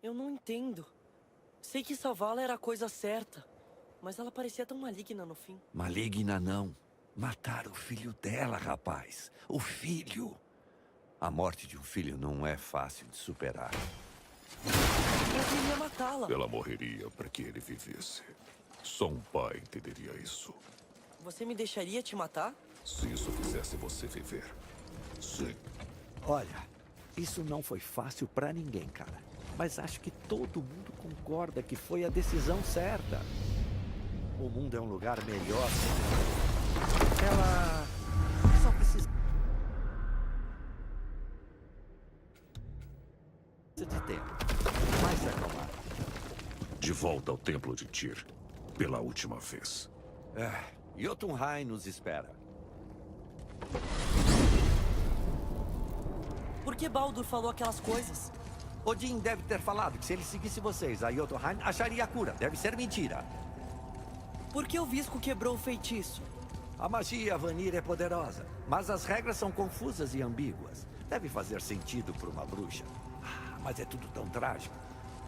Eu não entendo. Sei que salvá-la era a coisa certa, mas ela parecia tão maligna no fim. Maligna não. Matar o filho dela, rapaz. O filho. A morte de um filho não é fácil de superar. Eu queria matá-la. Ela morreria para que ele vivesse. Só um pai entenderia isso. Você me deixaria te matar? Se isso fizesse você viver. Sim. Olha, isso não foi fácil pra ninguém, cara. Mas acho que todo mundo concorda que foi a decisão certa. O mundo é um lugar melhor. Ela só precisa de tempo. Vai se acalmar. De volta ao templo de Tyr. Pela última vez. Jotunheim nos espera. Por que Baldur falou aquelas coisas? Odin deve ter falado que se ele seguisse vocês, a Jotunheim acharia a cura. Deve ser mentira. Por que o Visco quebrou o feitiço? A magia Vanir é poderosa, mas as regras são confusas e ambíguas. Deve fazer sentido para uma bruxa. Mas é tudo tão trágico.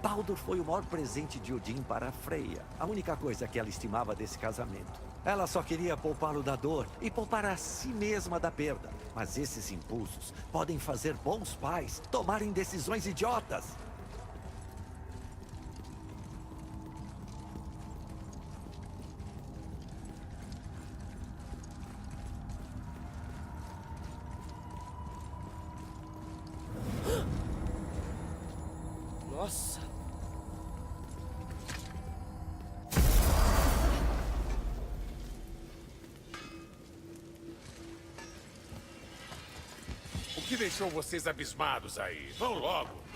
Baldur foi o maior presente de Odin para Freya. A única coisa que ela estimava desse casamento. Ela só queria poupá-lo da dor e poupar a si mesma da perda. Mas esses impulsos podem fazer bons pais tomarem decisões idiotas. Nossa. O que deixou vocês abismados aí? Vão logo!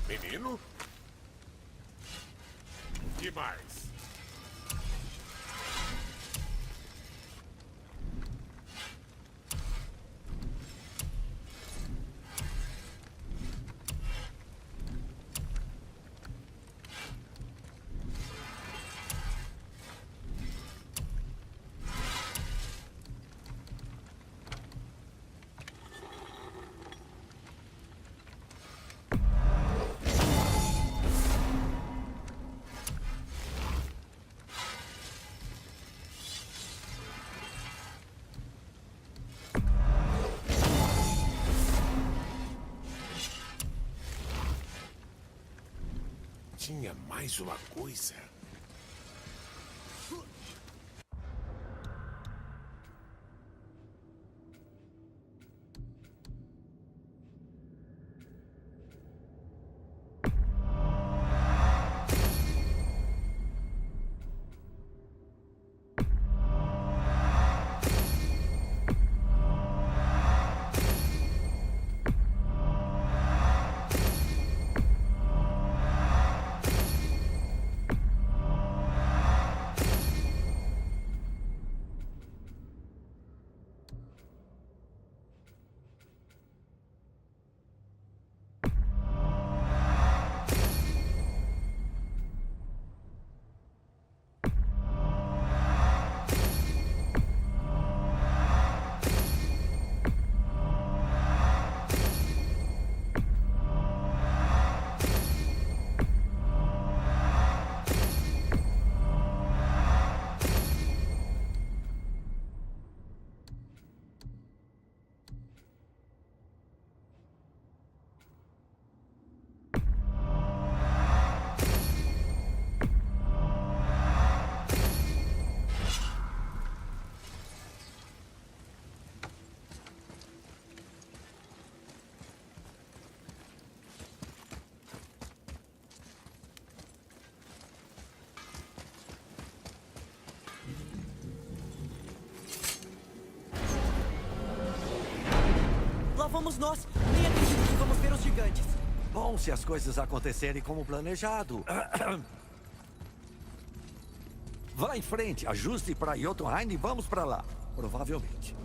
Menino? O que mais? Tinha mais uma coisa. Somos nós. Nem acredito que vamos ver os gigantes. Bom, se as coisas acontecerem como planejado. Vá em frente, ajuste para Jotunheim e vamos para lá. Provavelmente.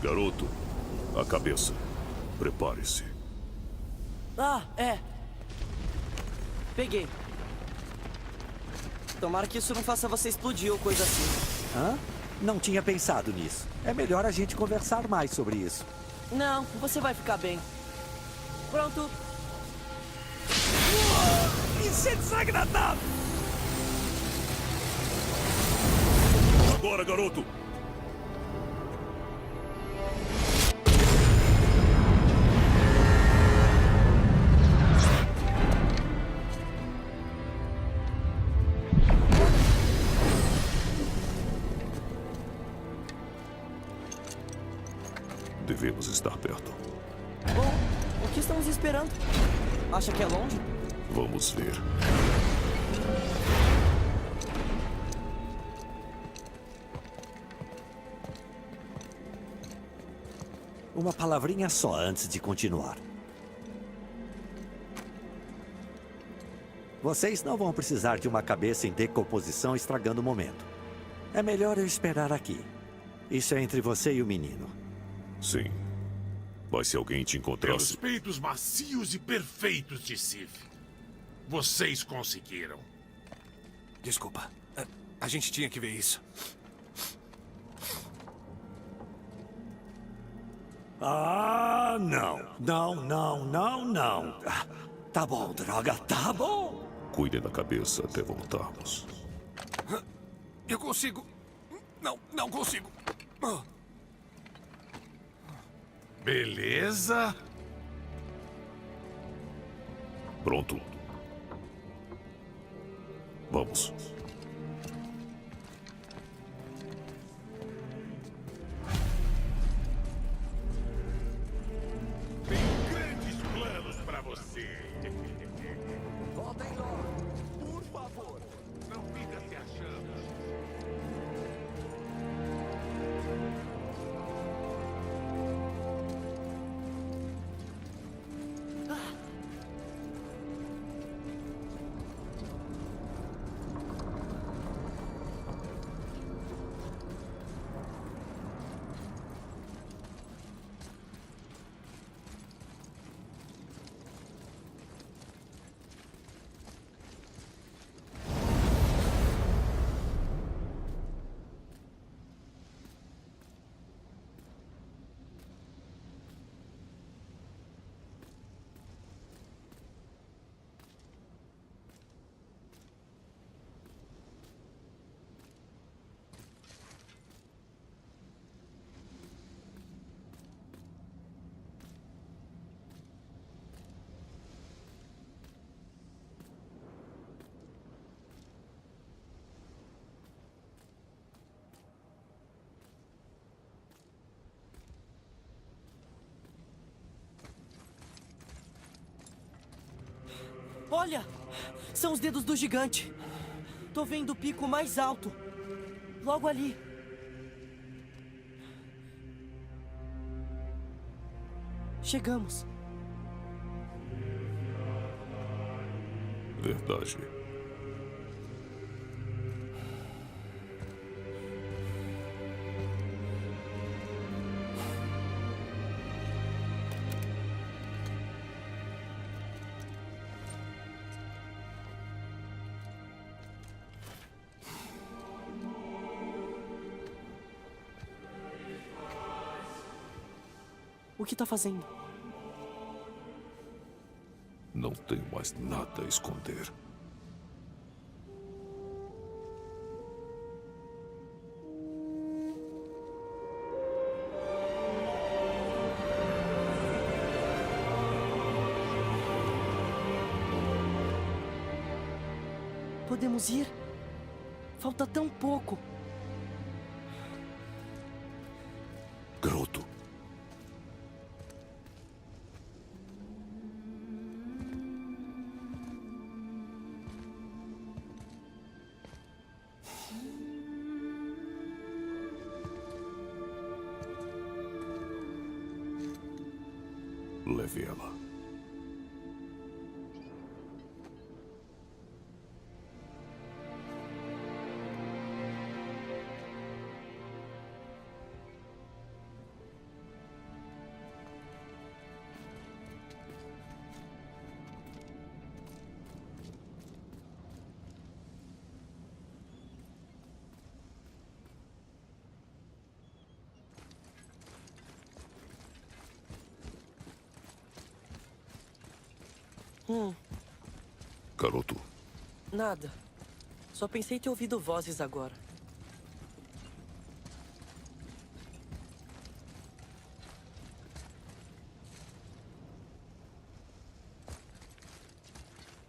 Garoto, a cabeça. Prepare-se. Ah, é. Peguei. Tomara que isso não faça você explodir ou coisa assim. Hã? Não tinha pensado nisso. É melhor a gente conversar mais sobre isso. Não, você vai ficar bem. Pronto. Isso é desagradável! Agora, garoto! Devemos estar perto. Bom, o que estamos esperando? Acha que é longe? Vamos ver. Uma palavrinha só antes de continuar. Vocês não vão precisar de uma cabeça em decomposição estragando o momento. É melhor eu esperar aqui. Isso é entre você e o menino. Sim. Mas se alguém te Pelos encontrasse... peitos macios e perfeitos de Sif. Vocês conseguiram. Desculpa. A gente tinha que ver isso. Ah, não. Não. Ah, tá bom, droga, tá bom. Cuidem da cabeça até voltarmos. Eu consigo. Não consigo. Beleza? Pronto. Vamos. Tenho grandes planos pra você. Voltem logo, por favor. Não fica se achando. Olha! São os dedos do gigante. Tô vendo o pico mais alto. Logo ali. Chegamos. Verdade. O que tá fazendo? Não tenho mais nada a esconder. Podemos ir? Falta tão pouco. Garoto. Leve ela. Garoto. Nada. Só pensei ter ouvido vozes agora.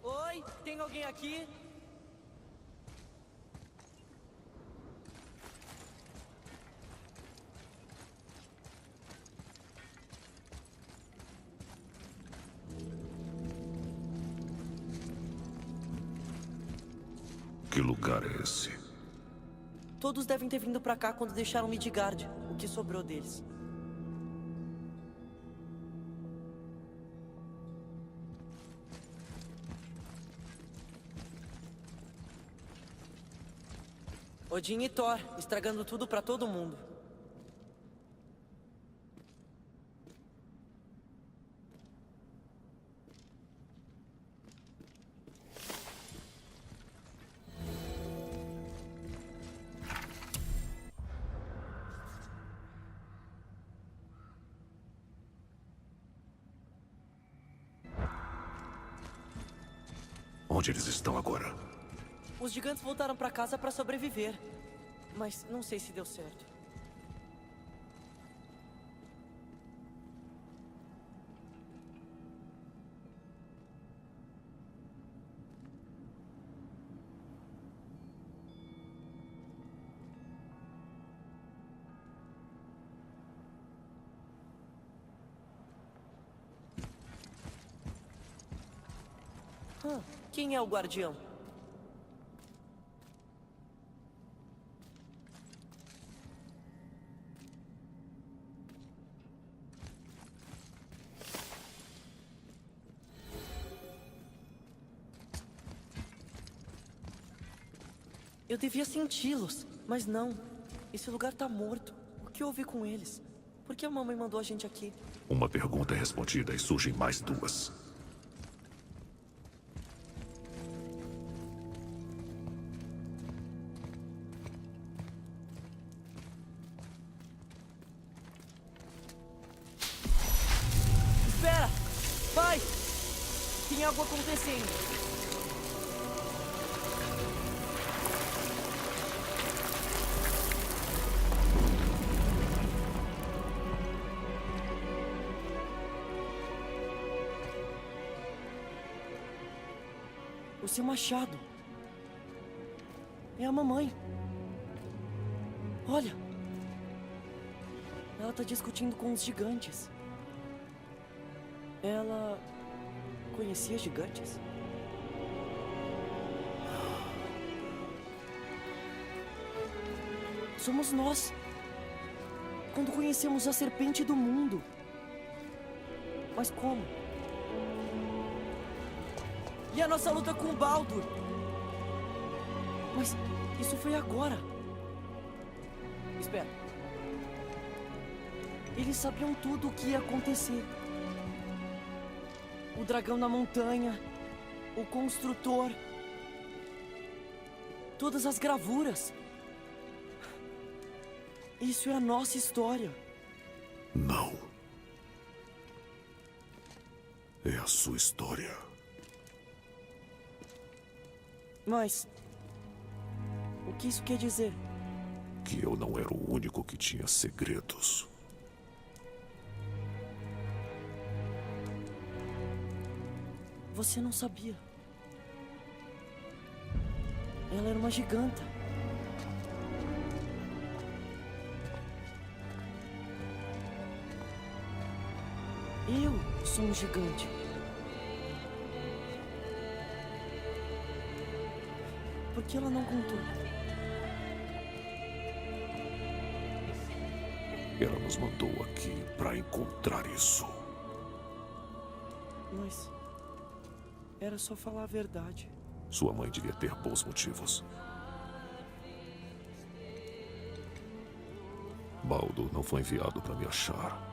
Oi, tem alguém aqui? Que lugar é esse? Todos devem ter vindo pra cá quando deixaram Midgard, o que sobrou deles. Odin e Thor, estragando tudo pra todo mundo. Onde eles estão agora? Os gigantes voltaram pra casa pra sobreviver. Mas não sei se deu certo. Quem é o guardião? Eu devia senti-los, mas não. Esse lugar tá morto. O que houve com eles? Por que a mamãe mandou a gente aqui? Uma pergunta é respondida e surgem mais duas. Espera! Pai! Tem algo acontecendo. O seu machado. É a mamãe. Olha. Ela tá discutindo com os gigantes. Ela conhecia gigantes? Somos nós. Quando conhecemos a serpente do mundo. Mas como? E a nossa luta com o Baldur? Mas isso foi agora. Espera. Eles sabiam tudo o que ia acontecer. O dragão na montanha, o construtor, todas as gravuras. Isso é a nossa história. Não. É a sua história. Mas o que isso quer dizer? Que eu não era o único que tinha segredos. Você não sabia. Ela era uma giganta. Eu sou um gigante. Por que ela não contou? Ela nos mandou aqui para encontrar isso. Mas era só falar a verdade. Sua mãe devia ter bons motivos. Baldo não foi enviado para me achar.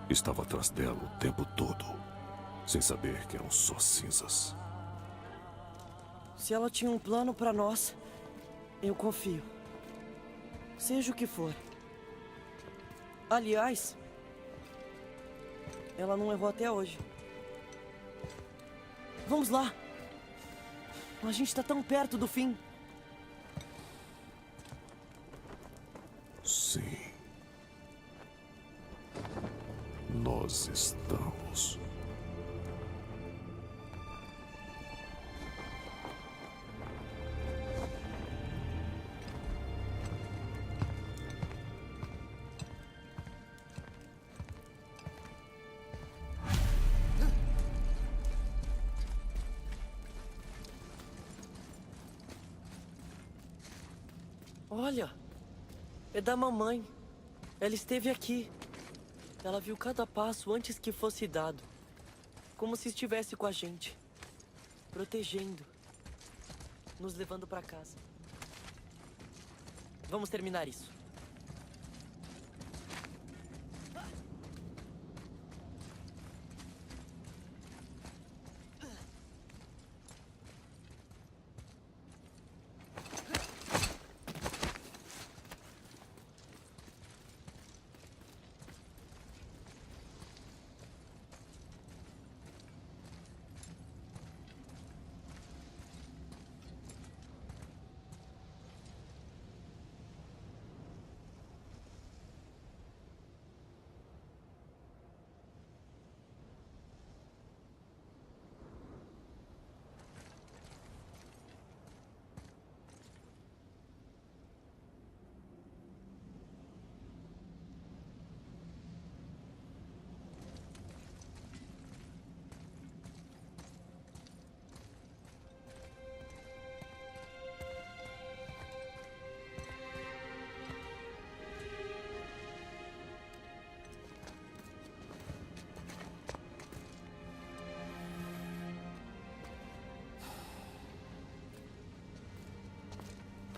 Estava atrás dela o tempo todo, sem saber que eram só cinzas. Se ela tinha um plano pra nós, eu confio. Seja o que for. Aliás, ela não errou até hoje. Vamos lá. A gente tá tão perto do fim. Sim. Nós estamos. Olha, é da mamãe. Ela esteve aqui. Ela viu cada passo antes que fosse dado. Como se estivesse com a gente. Protegendo. Nos levando pra casa. Vamos terminar isso.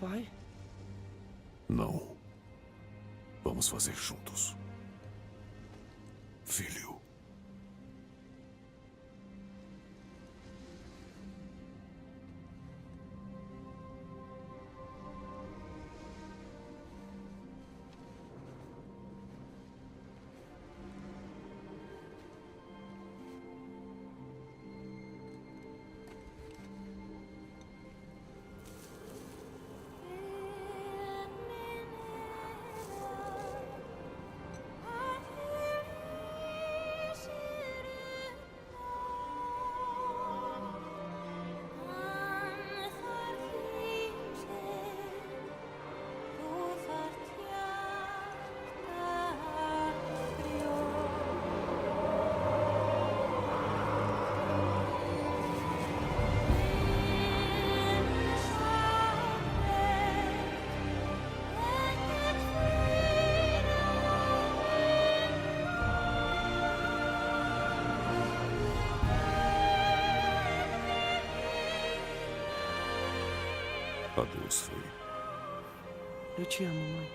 Pai? Não. Vamos fazer juntos. Filho. Adeus, filho. Eu te amo, mãe.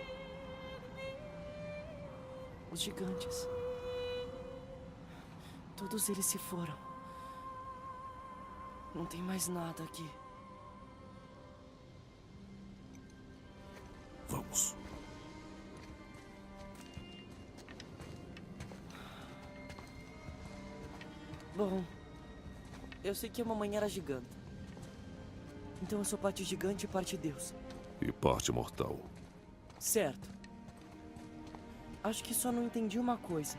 Os gigantes. Todos eles se foram. Não tem mais nada aqui. Vamos. Bom, eu sei que a mamãe era giganta. Então eu sou parte gigante e parte Deus. E parte mortal. Certo. Acho que só não entendi uma coisa.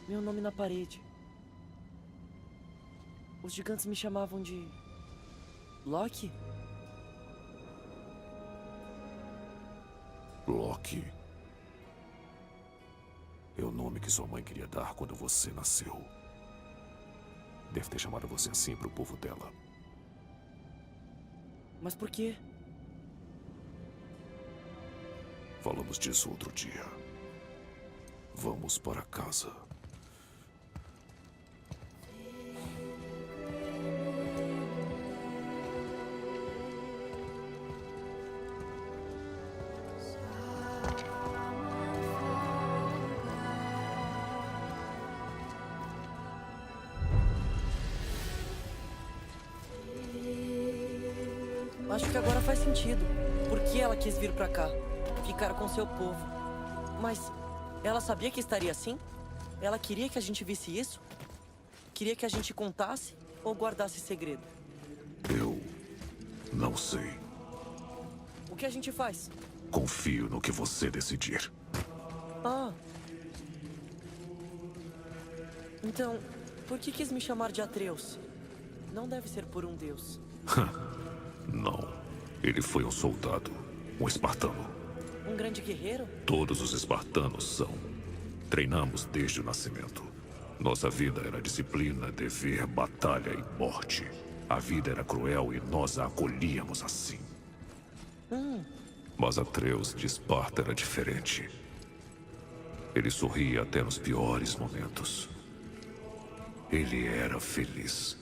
Meu nome na parede. Os gigantes me chamavam de... Loki? Loki. É o nome que sua mãe queria dar quando você nasceu. Deve ter chamado você assim pro povo dela. Mas por quê? Falamos disso outro dia. Vamos para casa. Acho que agora faz sentido. Por que ela quis vir pra cá? Ficar com seu povo. Mas ela sabia que estaria assim? Ela queria que a gente visse isso? Queria que a gente contasse ou guardasse segredo? Eu não sei. O que a gente faz? Confio no que você decidir. Ah. Então, por que quis me chamar de Atreus? Não deve ser por um deus. Não. Ele foi um soldado. Um espartano. Um grande guerreiro? Todos os espartanos são. Treinamos desde o nascimento. Nossa vida era disciplina, dever, batalha e morte. A vida era cruel e nós a acolhíamos assim. Mas Atreus de Esparta era diferente. Ele sorria até nos piores momentos. Ele era feliz.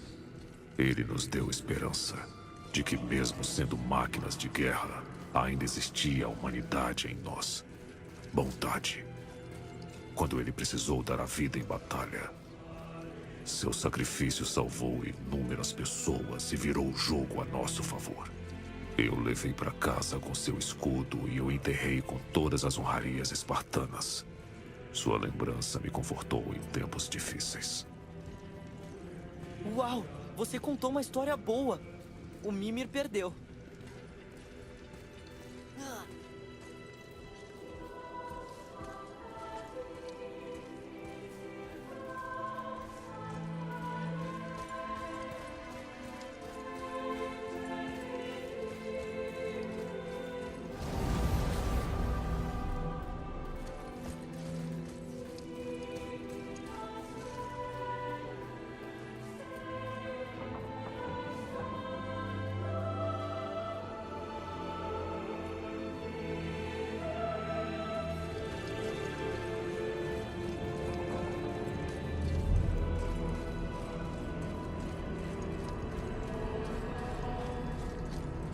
Ele nos deu esperança de que mesmo sendo máquinas de guerra, ainda existia a humanidade em nós. Bondade. Quando ele precisou dar a vida em batalha, seu sacrifício salvou inúmeras pessoas e virou o jogo a nosso favor. Eu o levei para casa com seu escudo e o enterrei com todas as honrarias espartanas. Sua lembrança me confortou em tempos difíceis. Uau! Você contou uma história boa. O Mimir perdeu.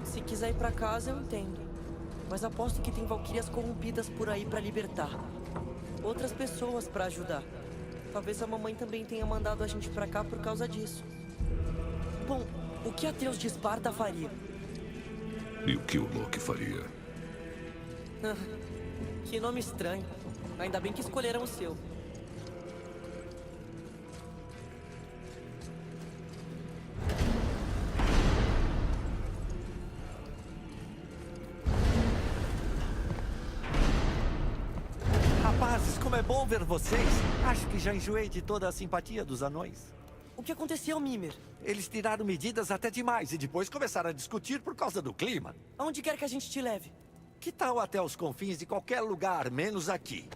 Se quiser ir pra casa, eu entendo. Mas aposto que tem valquírias corrompidas por aí pra libertar. Outras pessoas pra ajudar. Talvez a mamãe também tenha mandado a gente pra cá por causa disso. Bom, o que Atreus de Esparta faria? E o que o Loki faria? Que nome estranho. Ainda bem que escolheram o seu. Rapazes, como é bom ver vocês. Acho que já enjoei de toda a simpatia dos anões. O que aconteceu, Mimir? Eles tiraram medidas até demais e depois começaram a discutir por causa do clima. Aonde quer que a gente te leve? Que tal até os confins de qualquer lugar, menos aqui?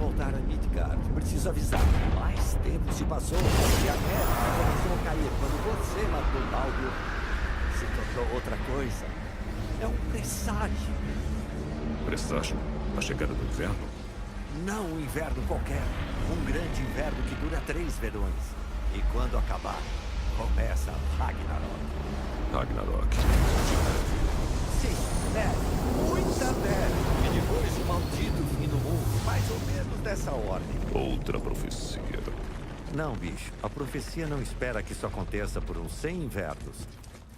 voltar a Midgard. Preciso avisar. Mais tempo se passou e a neve começou a cair quando você matou Baldur. Se tornou outra coisa. É um presságio. Presságio? A chegada do inverno? Não um inverno qualquer. Um grande inverno que dura 3 verões. E quando acabar, começa Ragnarok. Ragnarok. Sim, neve. Muita neve. E depois o maldito fim do mundo. Mais ou menos dessa ordem. Outra profecia. Não, bicho. A profecia não espera que isso aconteça por uns 100 invernos.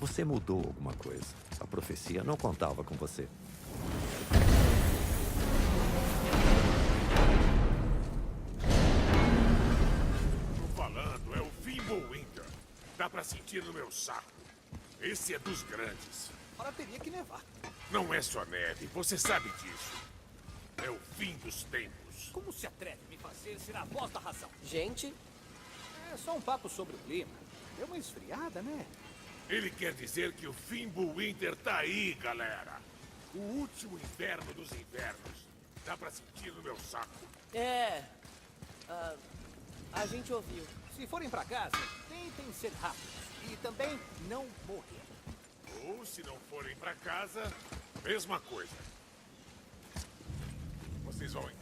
Você mudou alguma coisa. A profecia não contava com você. Tô falando, é o Fimbulwinter. Dá pra sentir no meu saco. Esse é dos grandes. Ora, teria que nevar. Não é só neve, você sabe disso. É o fim dos tempos. Como se atreve a me fazer ser a voz da razão? Gente, É só um papo sobre o clima. Deu uma esfriada, né? Ele quer dizer que o Fimbulwinter tá aí, galera. O último inverno dos invernos. Dá pra sentir no meu saco. a gente ouviu. Se forem pra casa, tentem ser rápidos. E também não morrer. Ou se não forem pra casa, mesma coisa. Vocês vão entender.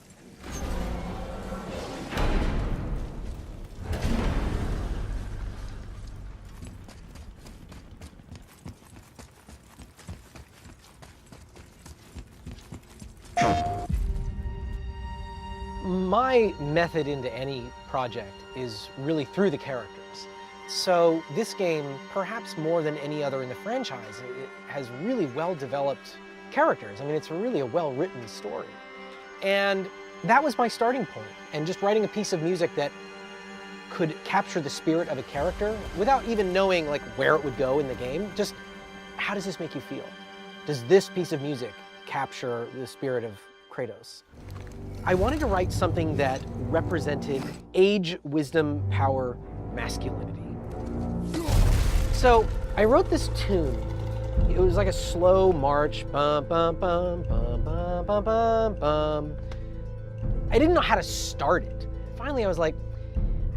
My method into any project is really through the characters. So this game, perhaps more than any other in the franchise, it has really well-developed characters. I mean, it's really a well-written story. And that was my starting point. And just writing a piece of music that could capture the spirit of a character without even knowing like where it would go in the game. Just how does this make you feel? Does this piece of music capture the spirit of Kratos? I wanted to write something that represented age, wisdom, power, masculinity. So I wrote this tune. It was like a slow march. Bum, bum, bum, bum, bum, bum, bum, bum. I didn't know how to start it. Finally, I was like,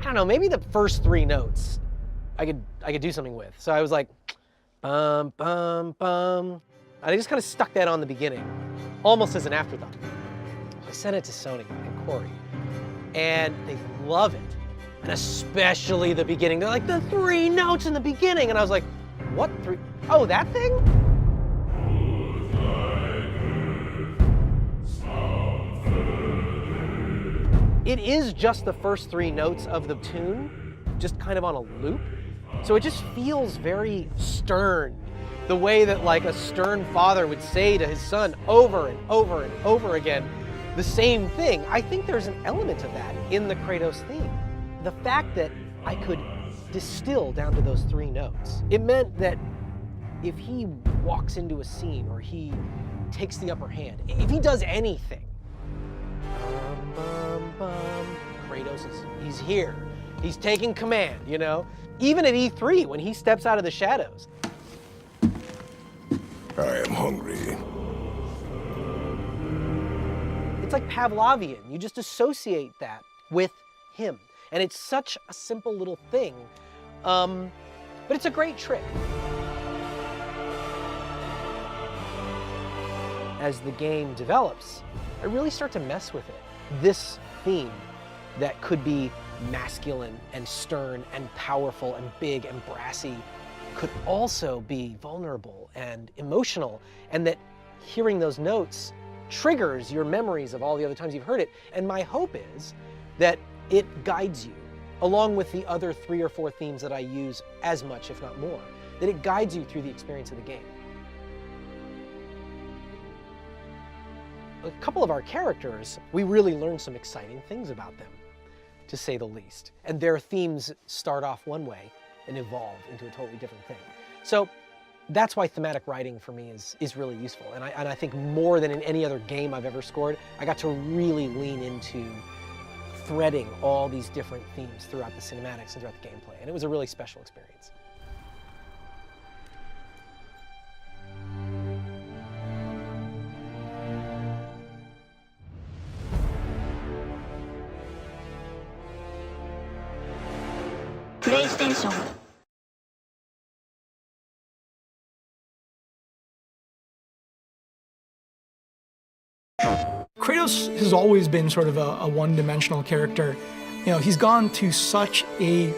I don't know, maybe the first 3 notes I could do something with. So I was like, bum, bum, bum. And I just kind of stuck that on the beginning, almost as an afterthought. I sent it to Sony and Corey, and they love it. And especially the beginning. They're like, the 3 notes in the beginning. And I was like, what 3? Oh, that thing? It is just the first 3 notes of the tune, just kind of on a loop. So it just feels very stern. The way that like a stern father would say to his son over and over and over again, the same thing. I think there's an element of that in the Kratos theme. The fact that I could distill down to those 3 notes, it meant that if he walks into a scene or he takes the upper hand, if he does anything, bum, bum, bum, Kratos he's here. He's taking command, you know? Even at E3, when he steps out of the shadows. I am hungry. It's like Pavlovian. You just associate that with him. And it's such a simple little thing, but it's a great trick. As the game develops, I really start to mess with it. This theme that could be masculine and stern and powerful and big and brassy could also be vulnerable and emotional, and that hearing those notes triggers your memories of all the other times you've heard it. And my hope is that it guides you, along with the other 3 or 4 themes that I use as much, if not more, that it guides you through the experience of the game. A couple of our characters, we really learn some exciting things about them, to say the least. And their themes start off one way and evolve into a totally different thing. So that's why thematic writing for me is really useful. And I think more than in any other game I've ever scored, I got to really lean into threading all these different themes throughout the cinematics and throughout the gameplay. And it was a really special experience. PlayStation. Kratos has always been sort of a one-dimensional character. You know, he's gone to such a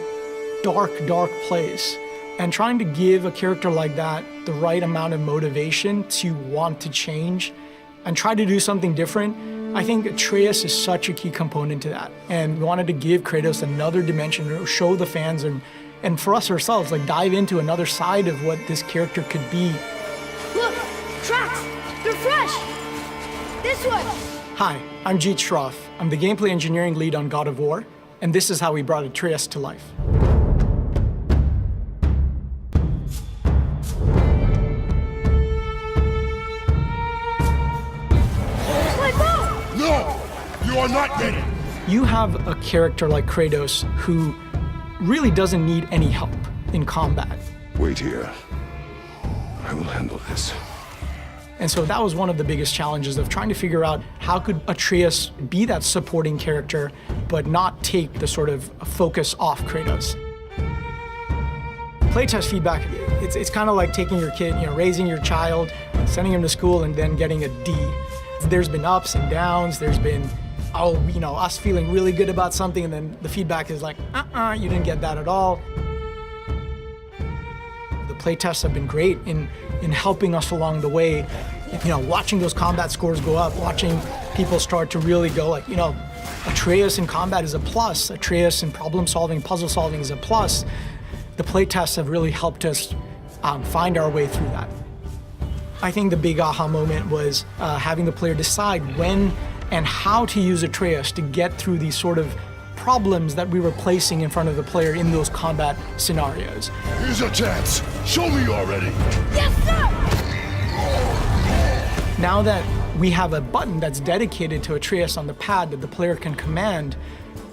dark, dark place. And trying to give a character like that the right amount of motivation to want to change and try to do something different, I think Atreus is such a key component to that. And we wanted to give Kratos another dimension, to show the fans and for us ourselves, like dive into another side of what this character could be. Look, tracks! They're fresh! This way! Hi, I'm Jeet Shroff. I'm the gameplay engineering lead on God of War, and this is how we brought Atreus to life. No! You are not ready! You have a character like Kratos who really doesn't need any help in combat. Wait here. I will handle this. And so that was one of the biggest challenges of trying to figure out how could Atreus be that supporting character, but not take the sort of focus off Kratos. Playtest feedback, it's kind of like taking your kid, raising your child, sending him to school and then getting a D. There's been ups and downs, there's been, us feeling really good about something and then the feedback is like, you didn't get that at all. The playtests have been great in helping us along the way, watching those combat scores go up, watching people start to really go like, Atreus in combat is a plus, Atreus in problem solving, puzzle solving is a plus. The playtests have really helped us find our way through that. I think the big aha moment was having the player decide when and how to use Atreus to get through these sort of problems that we were placing in front of the player in those combat scenarios. Here's your chance. Show me you're ready. Yes, sir! Now that we have a button that's dedicated to Atreus on the pad that the player can command,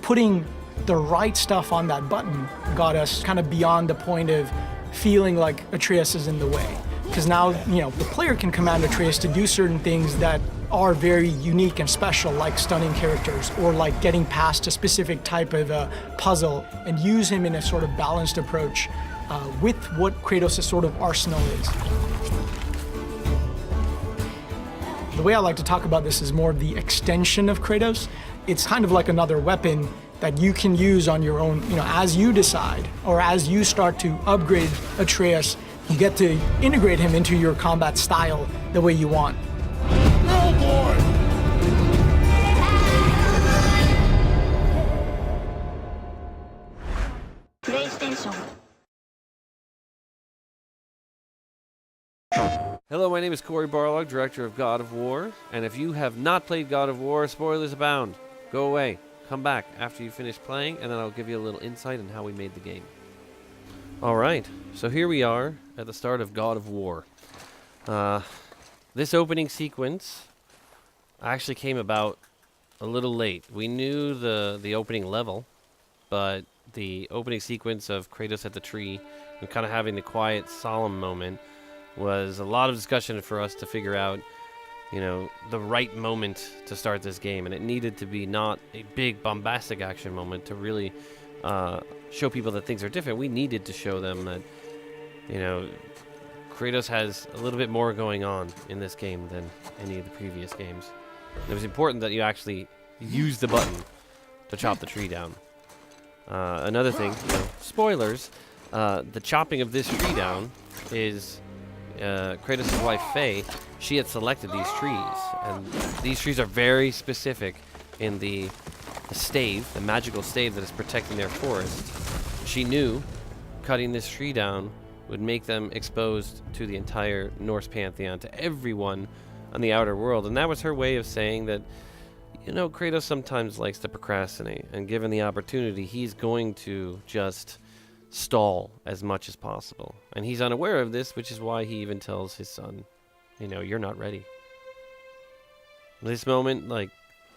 putting the right stuff on that button got us kind of beyond the point of feeling like Atreus is in the way. Because now, the player can command Atreus to do certain things that are very unique and special, like stunning characters, or like getting past a specific type of puzzle, and use him in a sort of balanced approach with what Kratos' sort of arsenal is. The way I like to talk about this is more of the extension of Kratos. It's kind of like another weapon that you can use on your own, as you decide, or as you start to upgrade Atreus, you get to integrate him into your combat style the way you want. No, boy! PlayStation. Hello, my name is Corey Barlog, director of God of War, and if you have not played God of War, spoilers abound. Go away. Come back after you finish playing, and then I'll give you a little insight on how we made the game. Alright, so here we are at the start of God of War. This opening sequence actually came about a little late. We knew the opening level, but the opening sequence of Kratos at the tree and kind of having the quiet, solemn moment was a lot of discussion for us to figure out, the right moment to start this game. And it needed to be not a big, bombastic action moment to really show people that things are different. We needed to show them that, Kratos has a little bit more going on in this game than any of the previous games. It was important that you actually use the button to chop the tree down. Another thing, spoilers, the chopping of this tree down is Kratos' wife Faye. She had selected these trees, and these trees are very specific in the stave, the magical stave that is protecting their forest. She knew cutting this tree down would make them exposed to the entire Norse pantheon, to everyone on the outer world. And that was her way of saying that, Kratos sometimes likes to procrastinate, and given the opportunity, he's going to just stall as much as possible. And he's unaware of this, which is why he even tells his son, you're not ready. This moment,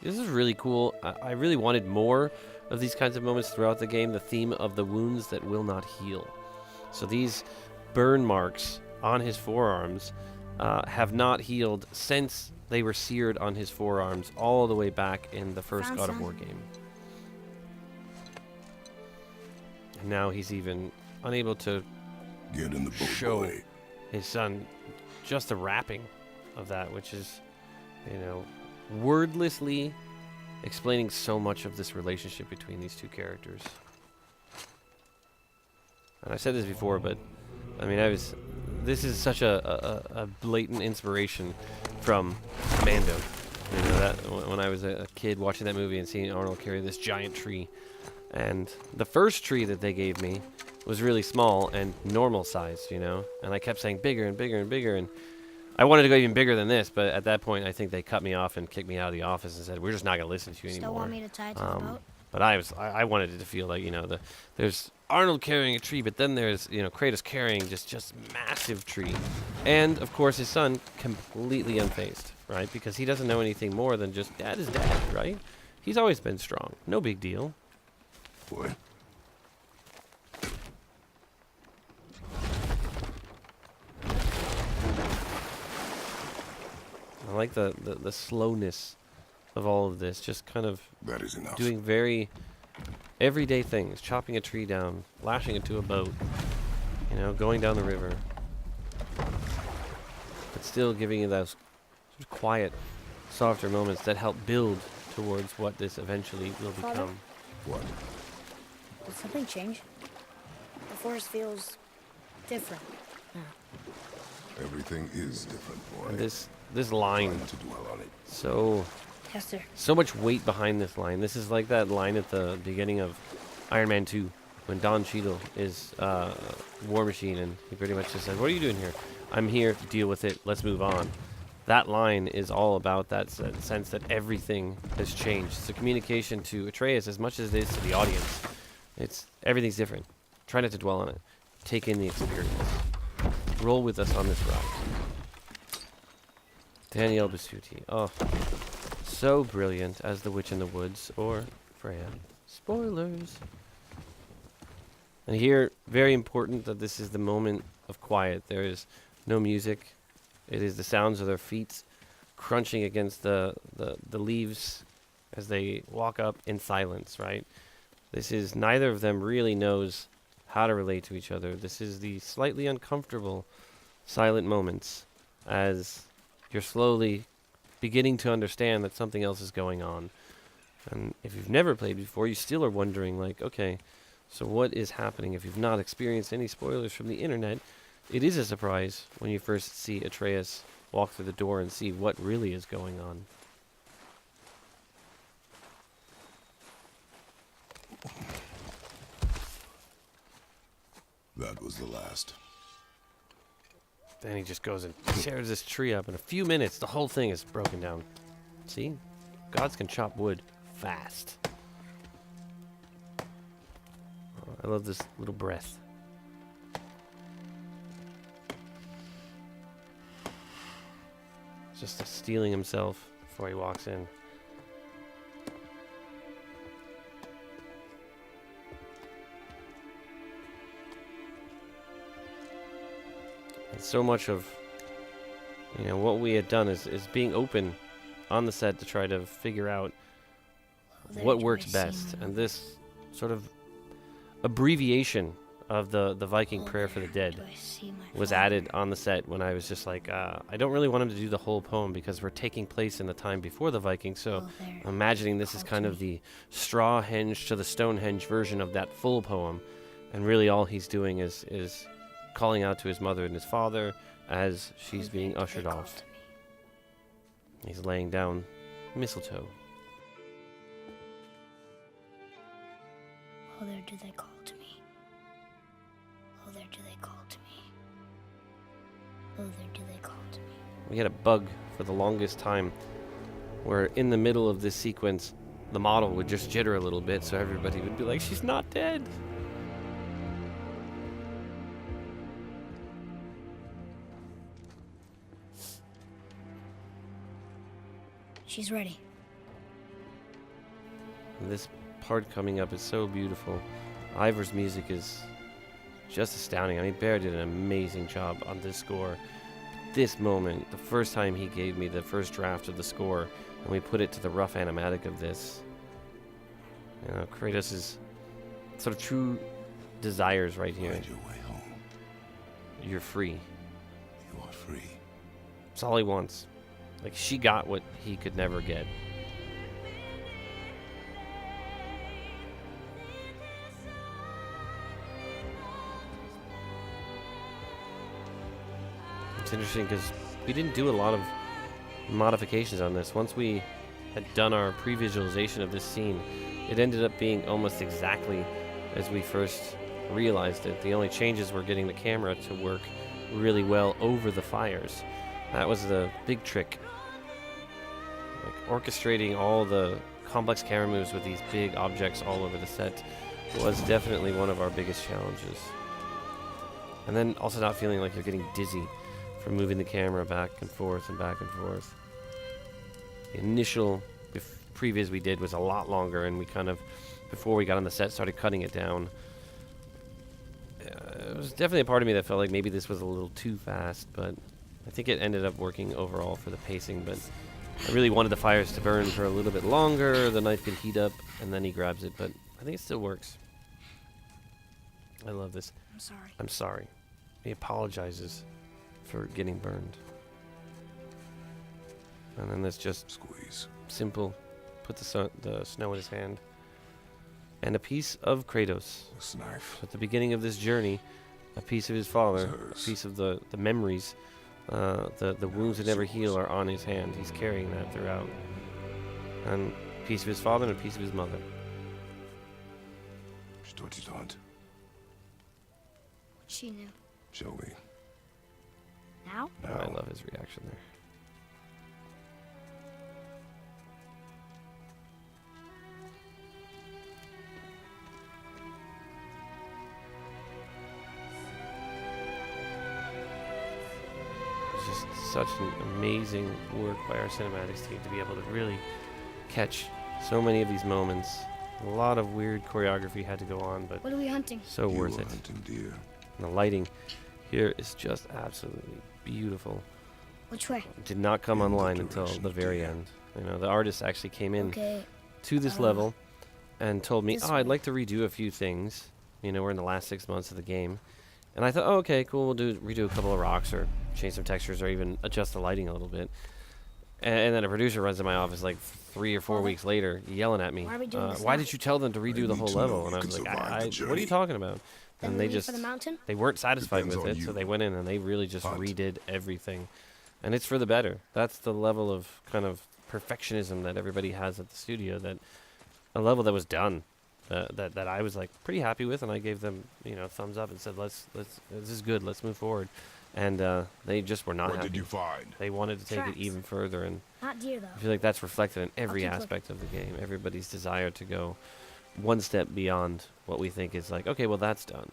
this is really cool. I really wanted more of these kinds of moments throughout the game. The theme of the wounds that will not heal. So these burn marks on his forearms have not healed since they were seared on his forearms all the way back in the first God of War game. And now he's even unable to Get in the boat, show boy. his son just the wrapping of that, which is, you know, wordlessly explaining so much of this relationship between these two characters. And I said this before, but I mean, this is such a blatant inspiration from Commando. You know, that when I was a kid watching that movie and seeing Arnold carry this giant tree, and the first tree that they gave me was really small and normal sized, you know, and I kept saying bigger and bigger and bigger, and I wanted to go even bigger than this, but at that point I think they cut me off and kicked me out of the office and said, we're just not going to listen to you anymore. Still want me to tie it to the boat? But I wanted it to feel like, you know, there's Arnold carrying a tree, but then there's, you know, Kratos carrying just massive tree. And, of course, his son completely unfazed, right? Because he doesn't know anything more than just dad is dad, right? He's always been strong. No big deal. Boy. I like the slowness of all of this, just kind of That is enough. doing very everyday things, chopping a tree down, lashing it to a boat, you know, going down the river, but still giving you those sort of quiet, softer moments that help build towards what this eventually will become. What? Did something change? The forest feels different now. Everything is different, boy. This line, To dwell on it. Yes, sir. so much weight behind this line. This is like that line at the beginning of Iron Man 2 when Don Cheadle is War Machine, and he pretty much just says, what are you doing here? I'm here to deal with it. Let's move on. That line is all about that sense that everything has changed. It's a communication to Atreus as much as it is to the audience. Everything's different. Try not to dwell on it. Take in the experience. Roll with us on this ride. Danielle Bisutti. Oh, so brilliant as the Witch in the Woods, or Freya. Spoilers. And here, very important that this is the moment of quiet. There is no music. It is the sounds of their feet crunching against the leaves as they walk up in silence, right? This is, neither of them really knows how to relate to each other. This is the slightly uncomfortable silent moments as you're slowly beginning to understand that something else is going on. And if you've never played before, you still are wondering, like, okay, so what is happening? If you've not experienced any spoilers from the internet, it is a surprise when you first see Atreus walk through the door and see what really is going on. That was the last. Then he just goes and tears this tree up. In a few minutes, the whole thing is broken down. See? Gods can chop wood fast. Oh, I love this little breath. Just stealing himself before he walks in. And so much of, you know, what we had done is being open on the set to try to figure out what works best. And this sort of abbreviation of the Viking prayer for the dead was added on the set when I was just like, I don't really want him to do the whole poem because we're taking place in the time before the Vikings, so I'm imagining this is kind of the Strawhenge to the Stonehenge version of that full poem, and really all he's doing is calling out to his mother and his father as she's being ushered off. He's laying down mistletoe. Whither do they call to me? Whither do they call to me? Whither do they call to me? We had a bug for the longest time where in the middle of this sequence, the model would just jitter a little bit, so everybody would be like, she's not dead. She's ready. And this part coming up is so beautiful. Ivor's music is just astounding. I mean, Bear did an amazing job on this score. This moment, the first time he gave me the first draft of the score, and we put it to the rough animatic of this. You know, Kratos' sort of true desires right here. Find your way home. You're free. You are free. That's all he wants. Like, she got what he could never get. It's interesting because we didn't do a lot of modifications on this. Once we had done our pre-visualization of this scene, it ended up being almost exactly as we first realized it. The only changes were getting the camera to work really well over the fires. That was the big trick. Like, orchestrating all the complex camera moves with these big objects all over the set was definitely one of our biggest challenges. And then also not feeling like you're getting dizzy from moving the camera back and forth and back and forth. The initial previs we did was a lot longer, and we kind of, before we got on the set, started cutting it down. It was definitely a part of me that felt like maybe this was a little too fast, but I think it ended up working overall for the pacing. But I really wanted the fires to burn for a little bit longer, the knife could heat up, and then he grabs it, but I think it still works. I love this. I'm sorry. I'm sorry. He apologizes for getting burned. And then this just Squeeze. simple, put the snow in his hand. And a piece of Kratos. This knife. At the beginning of this journey, a piece of his father, Hers. a piece of the memories, the wounds that never heal are on his hand. He's carrying that throughout. And a piece of his father and a piece of his mother. Что делать? She knew. Shall we? Now? Oh, I love his reaction there. It's just such an amazing work by our cinematics team to be able to really catch so many of these moments. A lot of weird choreography had to go on, but What are we hunting? so You worth are it. hunting deer. And the lighting here is just absolutely beautiful. Which way? It did not come In the online until direction the of very deer. end. You know, the artist actually came in Okay. to this level and told me, This oh, I'd way. like to redo a few things. You know, we're in the last 6 months of the game. And I thought, oh, okay, cool, we'll redo a couple of rocks or change some textures or even adjust the lighting a little bit. And then a producer runs in my office like 3 or 4 Father, weeks later, yelling at me, why are we doing this why now? did you tell them to redo the need whole to know level? you And I can was like, survive the what are journey. you talking about? Then And we they leave for just, the mountain? they weren't satisfied Depends with on it, so you. they went in and they really just Hunt. redid everything. And it's for the better. That's the level of kind of perfectionism that everybody has at the studio, that a level that was done, that I was like pretty happy with, and I gave them, you know, thumbs up and said, let's this is good, let's move forward. And they just were not What happy. did you find? They wanted to take Tracks. it even further, and Not deer, though. I feel like that's reflected in every keep looking. aspect of the game. Everybody's desire to go one step beyond what we think is like, okay, well, that's done.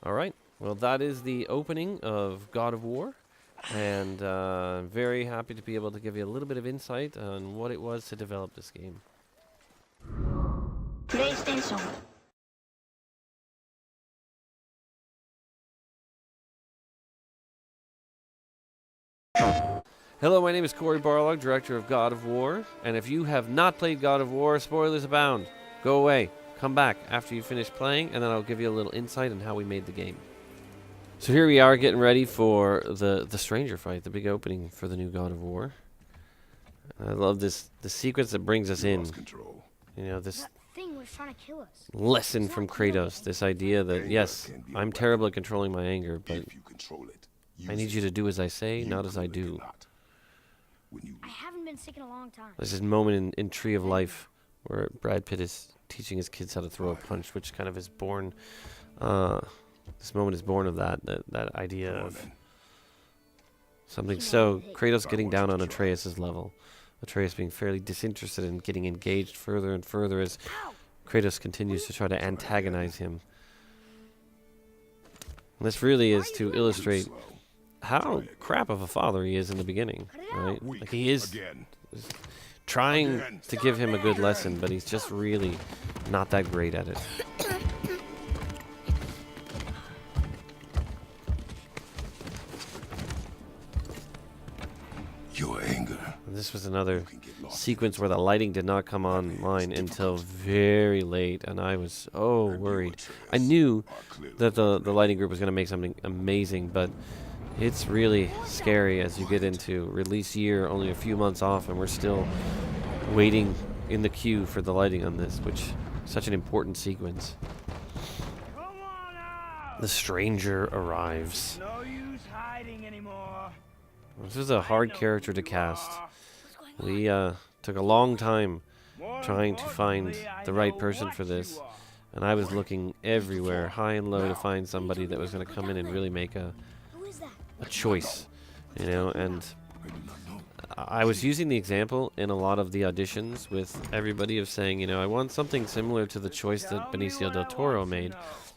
All right. Well, that is the opening of God of War. And I'm very happy to be able to give you a little bit of insight on what it was to develop this game. PlayStation. Hello, my name is Corey Barlog, director of God of War. And if you have not played God of War, spoilers abound. Go away. Come back after you finish playing, and then I'll give you a little insight on how we made the game. So here we are getting ready for the stranger fight, the big opening for the new God of War. I love the sequence that brings us You in. lost control. You know, this That thing was trying to kill us. lesson It's from not killing Kratos, us. this idea that, Anger yes, can be a I'm weapon. terrible at controlling my anger, but If you control it, I use need you it. to do as I say, You not as I clearly do. cannot. When you I haven't been sick in a long time. There's this moment in Tree of Life where Brad Pitt is teaching his kids how to throw a punch, which kind of is born, this moment is born of that idea Come on, of then. something. Come So on, hey. Kratos God getting wants down to on try. Atreus' level. Atreus being fairly disinterested and getting engaged further and further as Ow! Kratos continues to try to antagonize him. And this really is to illustrate Slow. how crap of a father he is in the beginning, Cut it out. right? Weak. Like he is Again. trying Again. to give him a good lesson, but he's just really not that great at it. this was another sequence where the lighting did not come online until very late, and I was so worried. I knew that the lighting group was going to make something amazing, but it's really scary as you get into release year, only a few months off, and we're still waiting in the queue for the lighting on this, which is such an important sequence. The stranger arrives. No use hiding anymore. This was a hard character to cast. We took a long time trying to find the right person for this, and I was looking everywhere, high and low, to find somebody that was going to come in and really make a choice, you know. And I was using the example in a lot of the auditions with everybody of saying, you know, I want something similar to the choice that Benicio del Toro made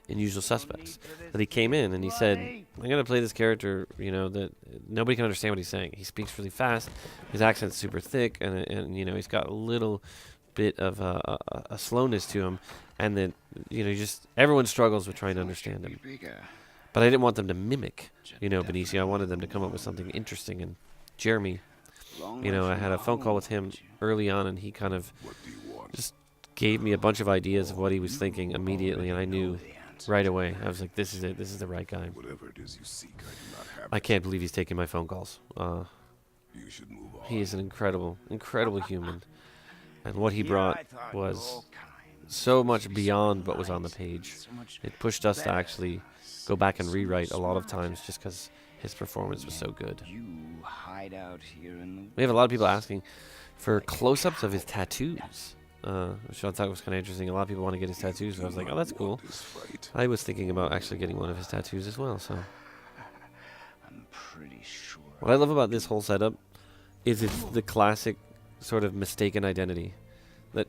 in Usual Suspects. That he came in and he said, I'm going to play this character, you know, that nobody can understand what he's saying. He speaks really fast, his accent's super thick, and you know, he's got a little bit of a slowness to him, and that, you know, just everyone struggles with trying to understand him. But I didn't want them to mimic, you know, Benicio. I wanted them to come up with something interesting. And Jeremy, you know, I had a phone call with him early on, and he kind of just gave me a bunch of ideas of what he was thinking immediately, and I knew right away. I was like, this is it. This is the right guy. I can't believe he's taking my phone calls. He is an incredible, incredible human. And what he brought was so much beyond what was on the page. It pushed us to actually go back and rewrite a lot of times just because his performance was so good. We have a lot of people asking for close-ups of his tattoos. Which I thought was kind of interesting. A lot of people want to get his tattoos, so I was like, oh, that's cool. I was thinking about actually getting one of his tattoos as well, so. What I love about this whole setup is it's the classic sort of mistaken identity. That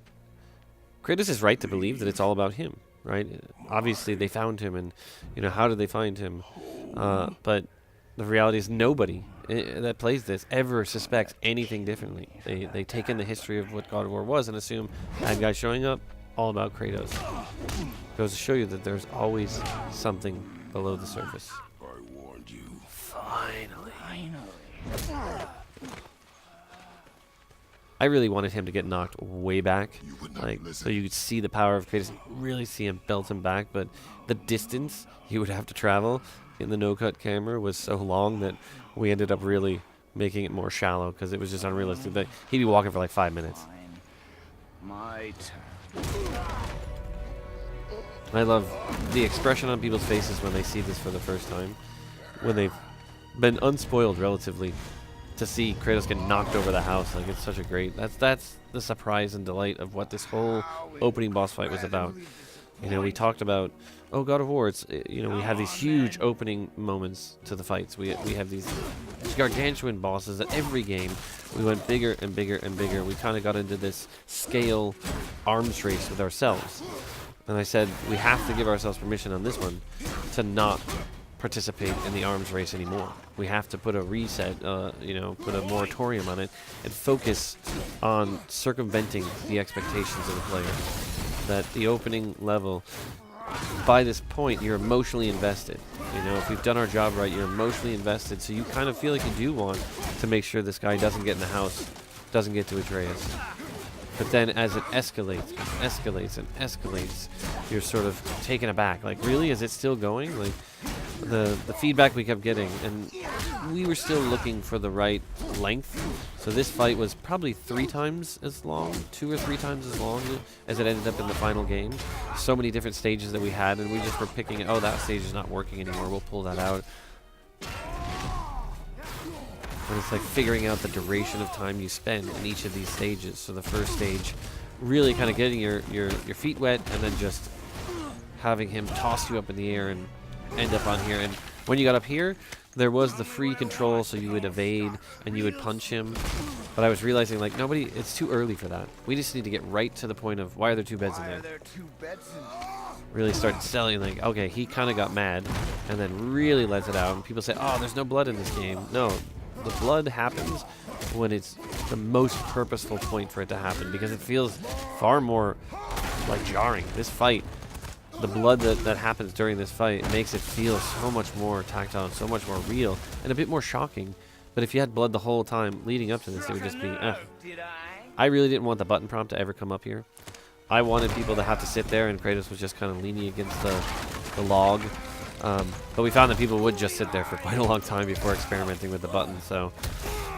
Kratos is right to believe that it's all about him, right? Obviously, they found him, and, you know, how did they find him? But the reality is nobody that plays this ever suspects anything differently. They take in the history of what God of War was and assume bad guys showing up, all about Kratos. Goes to show you that there's always something below the surface. I warned you. Finally. I really wanted him to get knocked way back, like, so you could see the power of Kratos, really see him belt him back, but the distance he would have to travel in the no-cut camera was so long that we ended up really making it more shallow because it was just unrealistic. That he'd be walking for like 5 minutes. My turn. I love the expression on people's faces when they see this for the first time, when they've been unspoiled relatively, to see Kratos get knocked over the house. Like, it's such a great, that's the surprise and delight of what this whole opening boss fight was about. You know, we talked about, oh, God of War, it's, you know, we have these huge opening moments to the fights. We have these gargantuan bosses at every game. We went bigger and bigger and bigger. We kind of got into this scale arms race with ourselves. And I said, we have to give ourselves permission on this one to not participate in the arms race anymore. We have to put a reset, you know, put a moratorium on it and focus on circumventing the expectations of the player. That the opening level, by this point, you're emotionally invested. You know, if we've done our job right, you're emotionally invested, so you kind of feel like you do want to make sure this guy doesn't get in the house, doesn't get to Atreus. But then as it escalates and escalates, you're sort of taken aback. Like, really? Is it still going? Like, the feedback we kept getting, and we were still looking for the right length. So this fight was probably 3 times as long, 2 or 3 times as long as it ended up in the final game. So many different stages that we had, and we just were picking, oh, that stage is not working anymore, we'll pull that out. And it's like figuring out the duration of time you spend in each of these stages. So the first stage, really kind of getting your feet wet, and then just having him toss you up in the air and end up on here. And when you got up here, there was the free control, so you would evade and you would punch him. But I was realizing, like, nobody, it's too early for that. We just need to get right to the point of, why are there 2 beds in there? Really start selling, like, okay, he kind of got mad, and then really lets it out. And people say, oh, there's no blood in this game. No, the blood happens when it's the most purposeful point for it to happen, because it feels far more like jarring. This fight, the blood that happens during this fight makes it feel so much more tactile and so much more real and a bit more shocking But if you had blood the whole time leading up to this, it would just be, I really didn't want the button prompt to ever come up here. I wanted people to have to sit there, and Kratos was just kind of leaning against the log. But we found that people would just sit there for quite a long time before experimenting with the button. So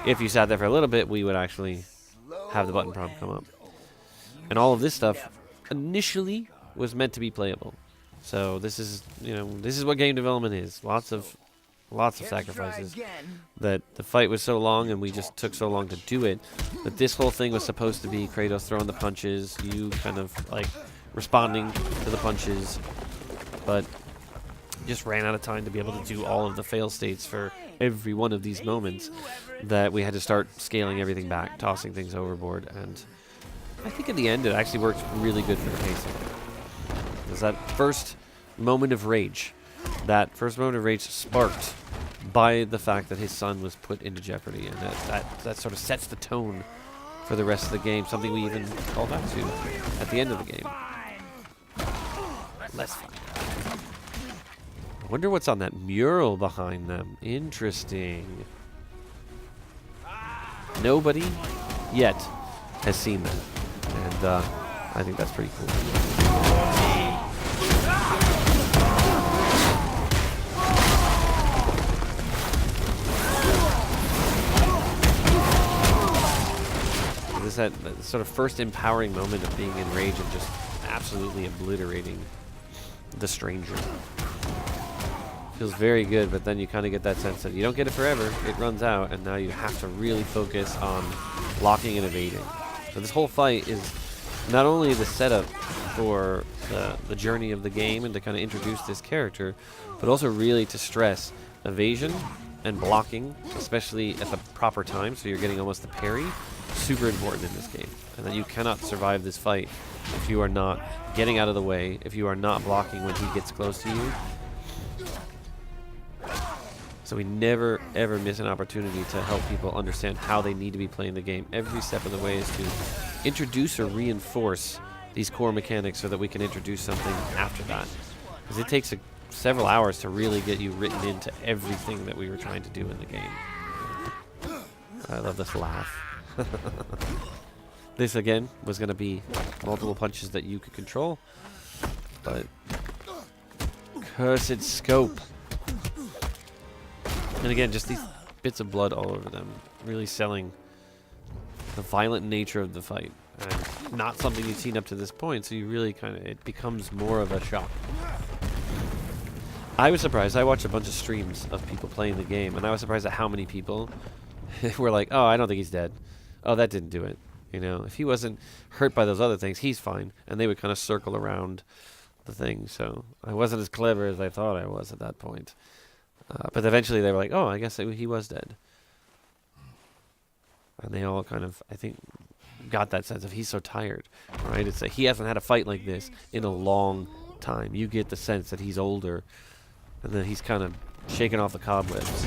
if you sat there for a little bit, we would actually have the button prompt come up. And all of this stuff initially was meant to be playable. So this is, this is what game development is. Lots of sacrifices. That the fight was so long and we just took so long to do it. But this whole thing was supposed to be Kratos throwing the punches, you kind of like responding to the punches. But just ran out of time to be able to do all of the fail states for every one of these moments, that we had to start scaling everything back, tossing things overboard. And I think in the end it actually worked really good for the pacing. Because that first moment of rage sparked by the fact that his son was put into jeopardy, and that sort of sets the tone for the rest of the game, something we even call back to at the end of the game. Less fun. I wonder what's on that mural behind them. Interesting. Nobody yet has seen that, and I think that's pretty cool. This that sort of first empowering moment of being in rage and just absolutely obliterating the stranger. Feels very good, but then you kind of get that sense that you don't get it forever. It runs out, and now you have to really focus on blocking and evading. So this whole fight is not only the setup for the journey of the game and to kind of introduce this character, but also really to stress evasion and blocking, especially at the proper time, so you're getting almost the parry. Super important in this game, and that you cannot survive this fight if you are not getting out of the way, if you are not blocking when he gets close to you. So we never ever miss an opportunity to help people understand how they need to be playing the game. Every step of the way is to introduce or reinforce these core mechanics so that we can introduce something after that. Because it takes several hours to really get you written into everything that we were trying to do in the game. I love this laugh. This again was going to be multiple punches that you could control, but cursed scope. And again, just these bits of blood all over them, really selling the violent nature of the fight, and not something you've seen up to this point, so you really it becomes more of a shock. I was surprised. I watched a bunch of streams of people playing the game, and I was surprised at how many people were like, oh, I don't think he's dead. Oh, that didn't do it. If he wasn't hurt by those other things, he's fine. And they would kind of circle around the thing. So I wasn't as clever as I thought I was at that point. But eventually they were like, oh, I guess he was dead. And they all kind of, I think, got that sense of he's so tired, right? It's like he hasn't had a fight like this in a long time. You get the sense that he's older, and then he's kind of shaking off the cobwebs.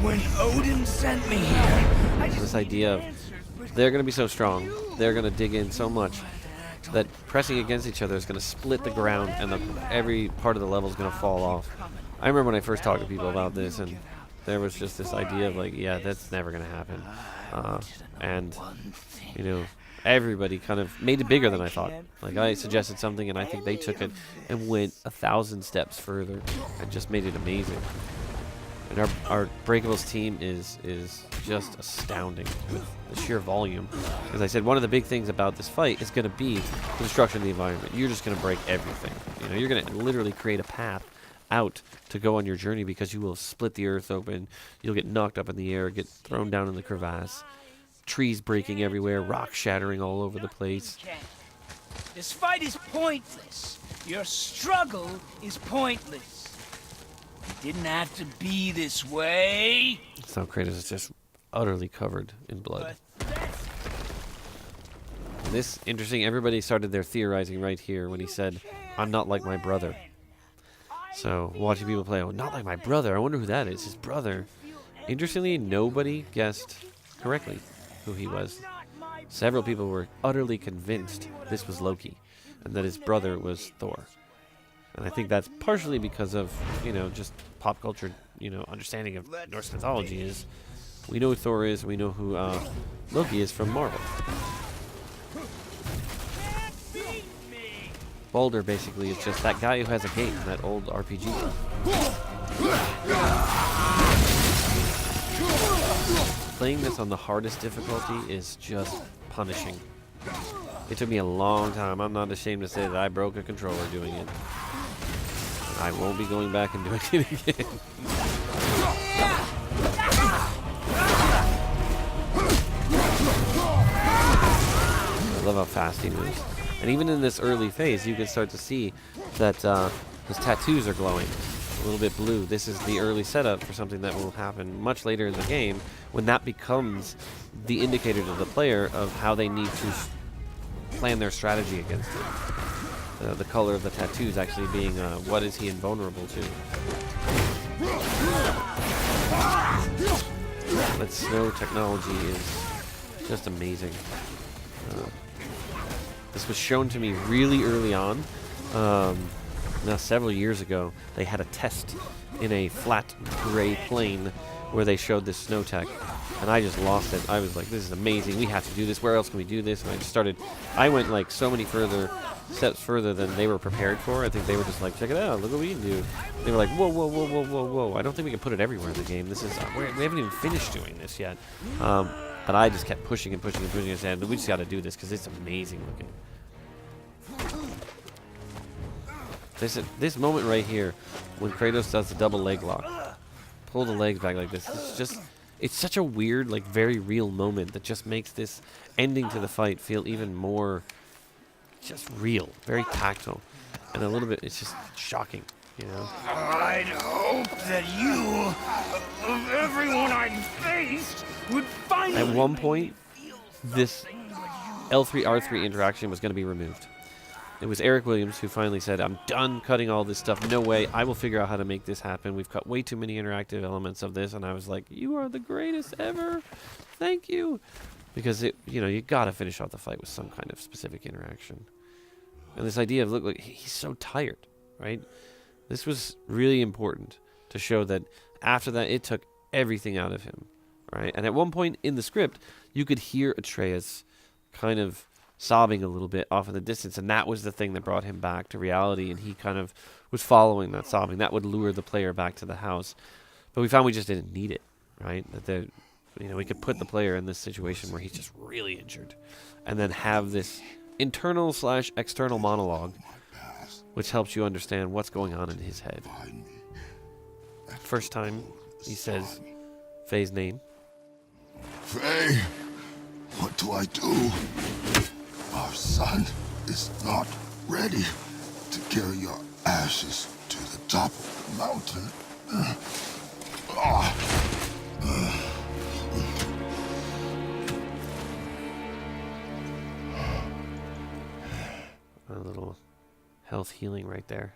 When Odin sent me here, This idea of they're going to be so strong, they're going to dig in so much that pressing against each other is going to split the ground, and every part of the level is going to fall off. I remember when I first talked to people about this, and there was just this idea of like, yeah, that's never going to happen. And everybody kind of made it bigger than I thought. Like, I suggested something, and I think they took it and went 1,000 steps further and just made it amazing. And our Breakables team is just astounding with the sheer volume. As I said, one of the big things about this fight is going to be the destruction of the environment. You're just going to break everything. You're going to literally create a path out to go on your journey, because you will split the earth open. You'll get knocked up in the air, get thrown down in the crevasse. Trees breaking everywhere, rocks shattering all over the place. this fight is pointless. Your struggle is pointless. It didn't have to be this way. So Kratos is just utterly covered in blood. This interesting. Everybody started their theorizing right here when he said, "I'm not like my brother." So watching people play, "Oh, not like my brother. I wonder who that is. His brother." Interestingly, nobody guessed correctly who he was. Several people were utterly convinced this was Loki, and that his brother was Thor. And I think that's partially because of, you know, just pop culture, you know, understanding of Norse mythology is we know who Thor is, we know who Loki is from Marvel. Baldur basically is just that guy who has a game, that old RPG. Playing this on the hardest difficulty is just punishing. It took me a long time. I'm not ashamed to say that I broke a controller doing it. I won't be going back and doing it again. I love how fast he moves. And even in this early phase, you can start to see that his tattoos are glowing. A little bit blue. This is the early setup for something that will happen much later in the game, when that becomes the indicator to the player of how they need to plan their strategy against it. The color of the tattoos actually being what is he invulnerable to. That snow technology is just amazing. This was shown to me really early on. Now, several years ago, they had a test in a flat gray plain where they showed this snow tech, and I just lost it. I was like, this is amazing. We have to do this. Where else can we do this? And I went like so many steps further than they were prepared for. I think they were just like, check it out. Look what we can do. They were like, whoa, whoa, whoa, whoa, whoa, whoa. I don't think we can put it everywhere in the game. This is, we haven't even finished doing this yet. But I just kept pushing and pushing and pushing and saying, we just got to do this because it's amazing looking. This moment right here, when Kratos does the double leg lock, pull the legs back like this, it's such a weird, like very real moment that just makes this ending to the fight feel even more just real, very tactile, and a little bit, it's just shocking, you know? I'd hope that you, of everyone I've faced, would finally... At one point, this L3-R3 interaction was going to be removed. It was Eric Williams who finally said, I'm done cutting all this stuff. No way. I will figure out how to make this happen. We've cut way too many interactive elements of this. And I was like, you are the greatest ever. Thank you. Because, you got to finish off the fight with some kind of specific interaction. And this idea of, look, he's so tired, right? This was really important to show that after that, it took everything out of him, right? And at one point in the script, you could hear Atreus kind of sobbing a little bit off in the distance, and that was the thing that brought him back to reality, and he kind of was following that sobbing. That would lure the player back to the house. But we found we just didn't need it, right? That we could put the player in this situation where he's just really injured, and then have this internal/external monologue, which helps you understand what's going on in his head. First time he says Faye's name. Faye, what do I do? Our son is not ready to carry your ashes to the top of the mountain. A little health healing right there.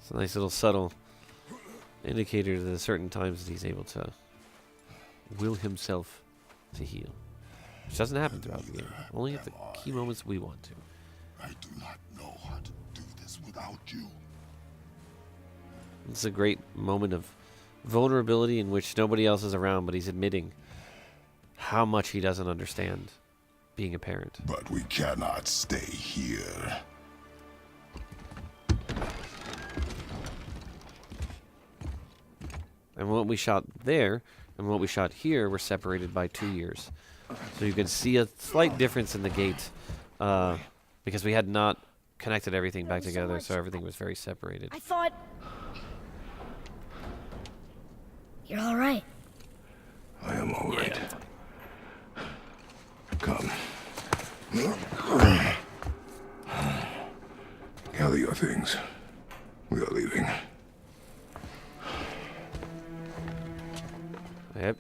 It's a nice little subtle indicator that at certain times that he's able to will himself to heal. Which doesn't happen throughout the game. Only at the key moments we want to. I do not know how to do this without you. It's a great moment of vulnerability in which nobody else is around, but he's admitting how much he doesn't understand being a parent. But we cannot stay here. And what we shot there and what we shot here were separated by 2 years. So you can see a slight difference in the gate because we had not connected everything back together, so everything was very separated. I thought... You're all right. I am all right. Come. Gather your things. We are leaving. Yep.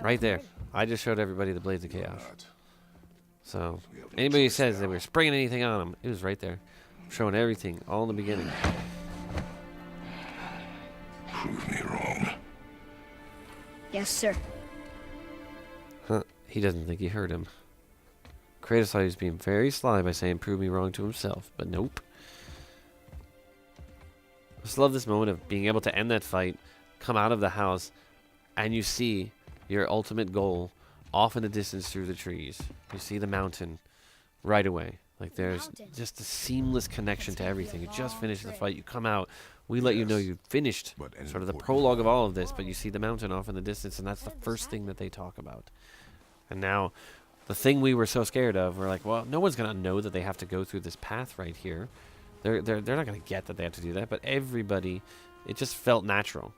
Right there. I just showed everybody the Blades of Chaos. So, anybody who says that we're spraying anything on them, it was right there. I'm showing everything, all in the beginning. Prove me wrong. Yes, sir. Huh. He doesn't think you heard him. Kratos thought he was being very sly by saying, prove me wrong to himself, but nope. I just love this moment of being able to end that fight, come out of the house, and you see your ultimate goal off in the distance through the trees. You see the mountain right away. Like there's just a seamless connection to everything. You just finished the fight, you come out, we let you know you finished sort of the prologue of all of this, but you see the mountain off in the distance, and that's the first thing that they talk about. And now, the thing we were so scared of, we're like, well, no one's going to know that they have to go through this path right here. They're not going to get that they have to do that, but everybody, it just felt natural.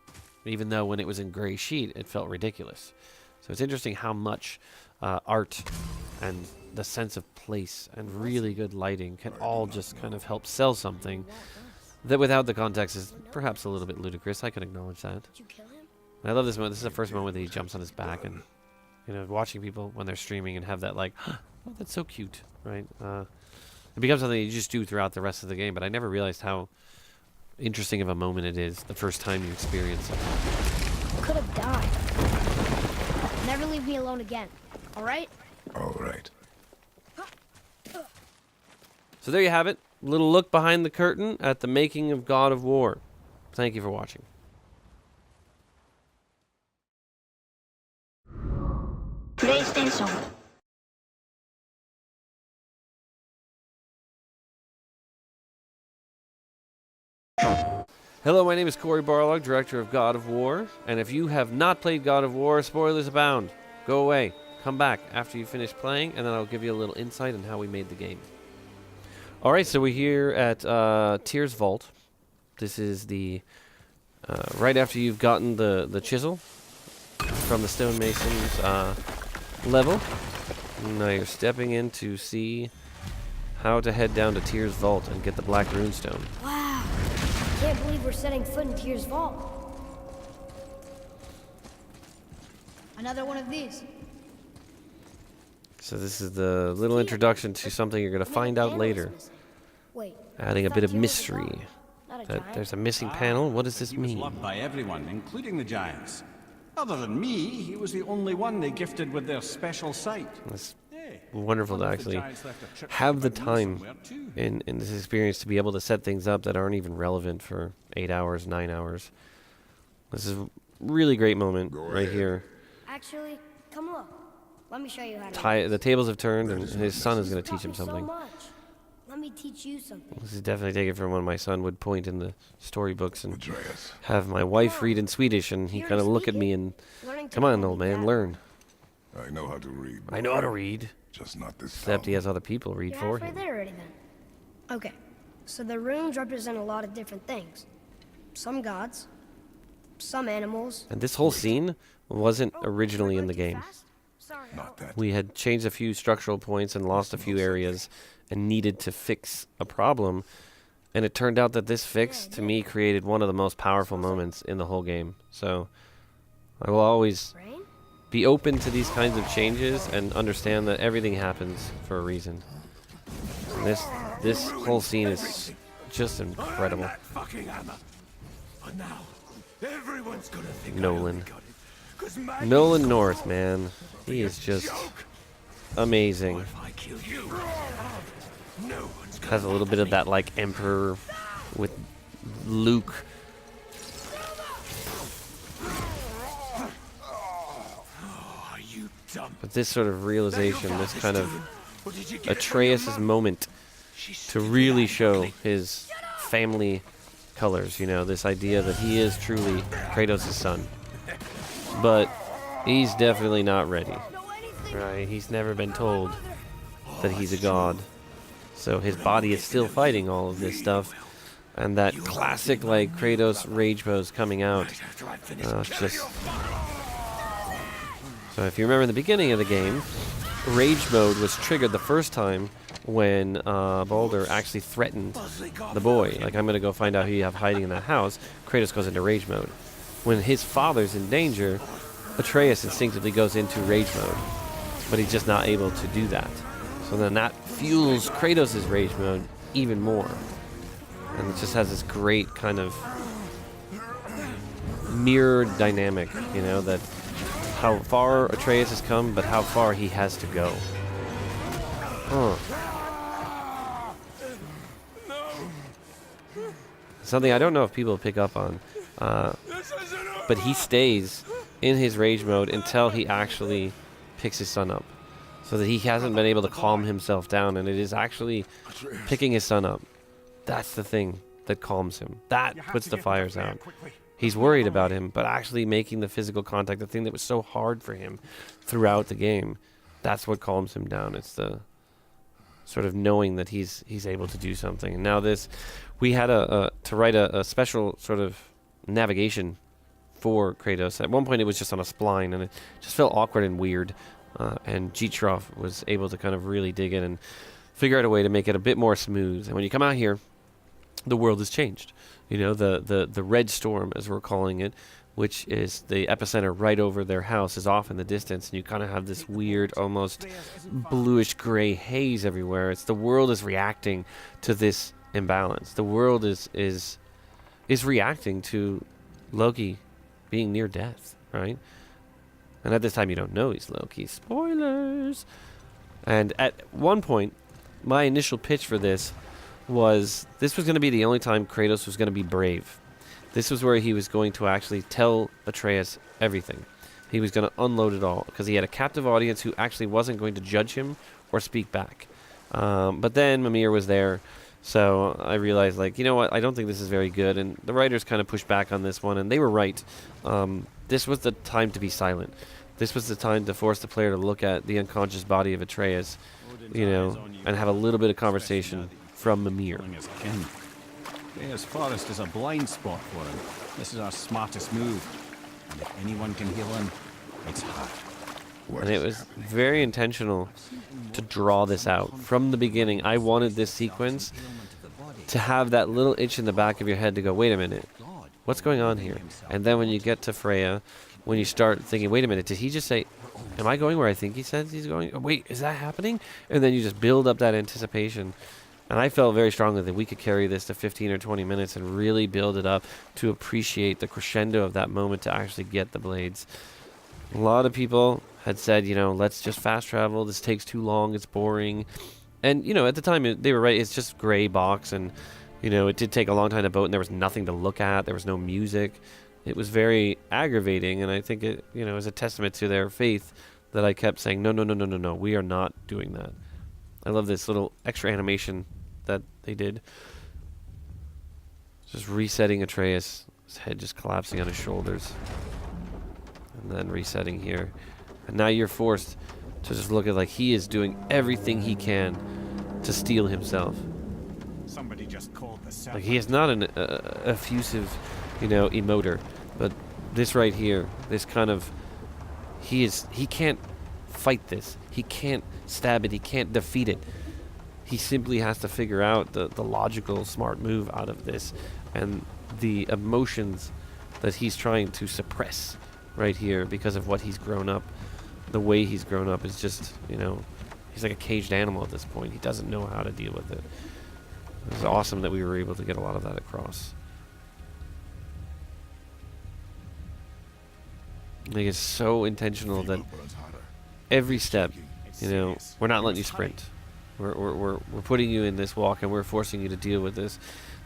Even though when it was in gray sheet, it felt ridiculous. So it's interesting how much art and the sense of place and really good lighting can all just kind of help sell something that without the context is perhaps a little bit ludicrous. I can acknowledge that. Did you kill him? And I love this moment. This is the first moment that he jumps on his back, and you know, watching people when they're streaming and have that like, oh, that's so cute, right? It becomes something you just do throughout the rest of the game, but I never realized how interesting of a moment it is the first time you experience it. Could have died. Never leave me alone again. All right? All right. So there you have it. A little look behind the curtain at the making of God of War. Thank you for watching. Today's theme song. Hello, my name is Corey Barlog, director of God of War, and if you have not played God of War, spoilers abound. Go away. Come back after you finish playing, and then I'll give you a little insight on how we made the game. Alright, so we're here at Tyr's Vault. This is the right after you've gotten the chisel from the stonemason's level. Now you're stepping in to see how to head down to Tyr's Vault and get the black runestone. Wow. Can't believe we're setting foot in Tyr's vault. Another one of these. So this is the little introduction to something you're going to find out later. Wait, Adding a bit of mystery. There's a missing panel. What does this He was mean? loved by everyone, including the giants. Other than me, he was the only one they gifted with their special sight. It's wonderful to actually have the time in this experience to be able to set things up that aren't even relevant for 8 hours, 9 hours. This is a really great moment right here. actually, come look. Let me show you how to. The tables have turned, and his son is going to teach him So something. much. Let me teach you something. This is definitely taken from when my son would point in the storybooks and have my wife read in Swedish, and he kind of look at me and, come on, old man, learn. I know how to read. I know how to read. Just not this Except he has other people read You're for halfway him. there already then. Okay, so the runes represent a lot of different things. Some gods, some animals. And this whole scene wasn't originally in the game. Not that. We had changed a few structural points and lost a few areas and needed to fix a problem. And it turned out that this fix, to me, created one of the most powerful moments in the whole game. So I will always be open to these kinds of changes and understand that everything happens for a reason. And this whole scene is just incredible. Nolan. Nolan North, man. He is just amazing. Has a little bit of that like Emperor with Luke. But this sort of realization, this kind of Atreus' moment to really show his family colors, you know, this idea that he is truly Kratos' son. But he's definitely not ready, right? He's never been told that he's a god. So his body is still fighting all of this stuff. And that classic, like, Kratos rage pose coming out. It's just... So if you remember in the beginning of the game, rage mode was triggered the first time when Baldur actually threatened the boy. Like, I'm going to go find out who you have hiding in that house. Kratos goes into rage mode. When his father's in danger, Atreus instinctively goes into rage mode. But he's just not able to do that. So then that fuels Kratos' rage mode even more. And it just has this great kind of mirrored dynamic, you know, that how far Atreus has come, but how far he has to go. Something I don't know if people pick up on, but he stays in his rage mode until he actually picks his son up, so that he hasn't been able to calm himself down, and it is actually picking his son up. That's the thing that calms him. That puts the fires out. He's worried about him, but actually making the physical contact, the thing that was so hard for him throughout the game, that's what calms him down. It's the sort of knowing that he's able to do something. And now this, we had to write a special sort of navigation for Kratos. At one point it was just on a spline, and it just felt awkward and weird. And Jitroff was able to kind of really dig in and figure out a way to make it a bit more smooth. And when you come out here, the world has changed. You know, the red storm, as we're calling it, which is the epicenter right over their house, is off in the distance, and you kind of have this weird, almost bluish gray haze everywhere. It's the world is reacting to this imbalance. The world is reacting to Loki being near death, right? And at this time, you don't know he's Loki. Spoilers. And at one point, my initial pitch for this was going to be the only time Kratos was going to be brave. This was where he was going to actually tell Atreus everything. He was going to unload it all, because he had a captive audience who actually wasn't going to judge him or speak back. But then Mimir was there, so I realized, like, you know what, I don't think this is very good, and the writers kind of pushed back on this one, and they were right. This was the time to be silent. This was the time to force the player to look at the unconscious body of Atreus, you know, and have a little bit of conversation from Mimir. His forest is a blind spot for him. This is our smartest move. And if anyone can heal him, it's her. And it was very intentional to draw this out. From the beginning, I wanted this sequence to have that little itch in the back of your head to go, wait a minute, what's going on here? And then when you get to Freya, when you start thinking, wait a minute, did he just say, am I going where I think he says he's going? Oh, wait, is that happening? And then you just build up that anticipation. And I felt very strongly that we could carry this to 15 or 20 minutes and really build it up to appreciate the crescendo of that moment to actually get the blades. A lot of people had said, you know, let's just fast travel. This takes too long. It's boring. And, you know, at the time, they were right. It's just gray box. And, you know, it did take a long time to boat, and there was nothing to look at. There was no music. It was very aggravating. And I think it, you know, is a testament to their faith that I kept saying, no, we are not doing that. I love this little extra animation that they did. Just resetting Atreus, his head just collapsing on his shoulders. And then resetting here. And now you're forced to just look at, like, he is doing everything he can to steel himself. Somebody just called the like, he is not an effusive, you know, emoter. But this right here, this kind of, he can't fight this. He can't stab it. He can't defeat it. He simply has to figure out the logical, smart move out of this, and the emotions that he's trying to suppress right here because of what he's grown up. The way he's grown up is just, you know, he's like a caged animal at this point. He doesn't know how to deal with it. It was awesome that we were able to get a lot of that across. Like, it's so intentional that every step, you know, we're not letting you sprint. We're putting you in this walk, and we're forcing you to deal with this.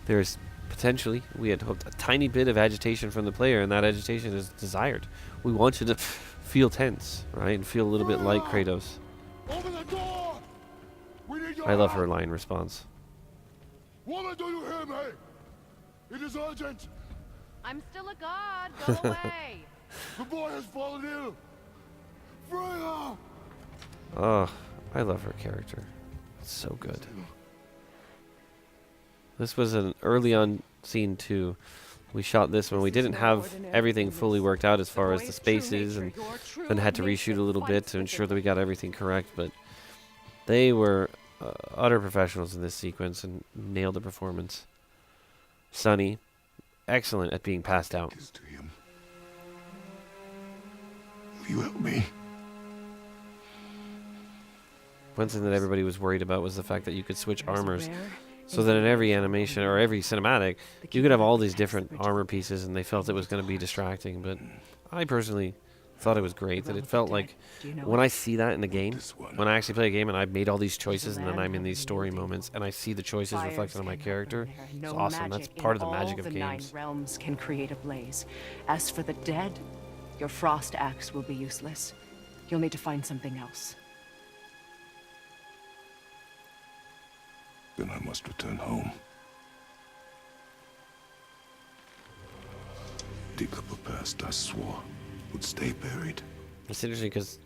There's potentially, we had hoped, a tiny bit of agitation from the player, and that agitation is desired. We want you to feel tense, right, and feel a little bit like Kratos. Open the door! We need your I love help! her line response. Woman, do you hear me? It is urgent. I'm still a god. Go away. The boy has fallen ill. Freya! Oh, I love her character. It's so good. This was an early on scene too. We shot this when we didn't have everything fully worked out as far as the spaces, and then had to reshoot a little bit to ensure that we got everything correct. But they were utter professionals in this sequence and nailed the performance. Sunny, excellent at being passed out. Will you help me? One thing that everybody was worried about was the fact that you could switch armors, so that in every animation or every cinematic, you could have all these different armor pieces, and they felt it was going to be distracting. But I personally thought it was great. That it felt like when I see that in the game, when I actually play a game and I've made all these choices and then I'm in these story moments and I see the choices reflected on my character, it's awesome. That's part of the magic of games. 9 realms can create a blaze. As for the dead, your frost axe will be useless. You'll need to find something else. Then I must return home. Dig up a past I swore would stay buried. It's interesting because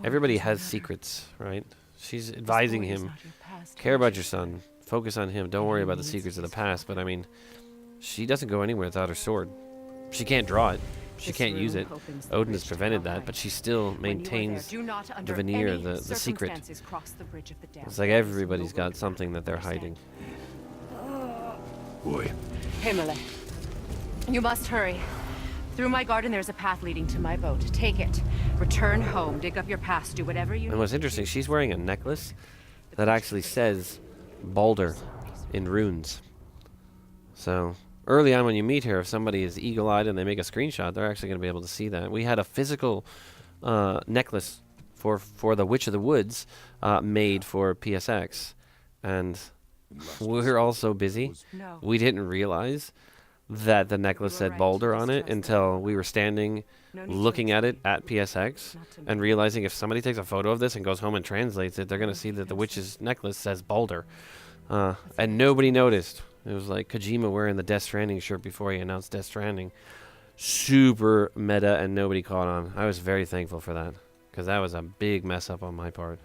everybody has secrets, right? She's advising him, care about your son, focus on him, don't worry about the secrets of the past. But I mean, she doesn't go anywhere without her sword. She can't draw it. She can't use it. Odin has prevented that, but she still maintains the veneer, the secret. It's like everybody's got something that they're hiding. Boy. Himalay, you must hurry. Through my garden, there's a path leading to my boat. Take it. Return home. Dig up your past. Do whatever you. And what's interesting, she's wearing a necklace that actually says Balder in runes. So early on when you meet her, if somebody is eagle-eyed and they make a screenshot, they're actually going to be able to see that. We had a physical necklace for the Witch of the Woods made for PSX, and we were all so busy, we didn't realize that the necklace said Balder on it until we were standing looking at it at PSX and realizing if somebody takes a photo of this and goes home and translates it, they're going to see that the witch's necklace says Balder. And nobody noticed. It was like Kojima wearing the Death Stranding shirt before he announced Death Stranding. Super meta, and nobody caught on. I was very thankful for that, because that was a big mess up on my part.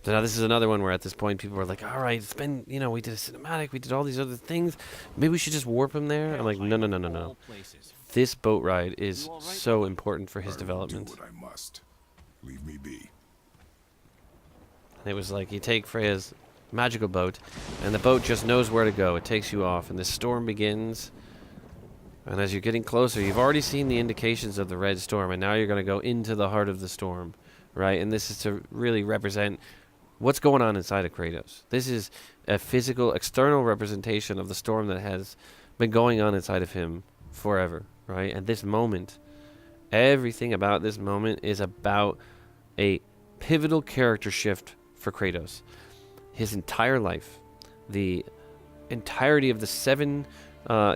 So now this is another one where at this point people were like, all right, it's been, you know, we did a cinematic, we did all these other things. Maybe we should just warp him there? I'm like, no. This boat ride is so important for his development. Do what I must. Leave me be. And it was like, you take Freya's magical boat, and the boat just knows where to go. It takes you off, and the storm begins. And as you're getting closer, you've already seen the indications of the red storm, and now you're going to go into the heart of the storm, right? And this is to really represent what's going on inside of Kratos. This is a physical, external representation of the storm that has been going on inside of him forever, right? And this moment, everything about this moment is about a pivotal character shift for Kratos. His entire life, the entirety of the 7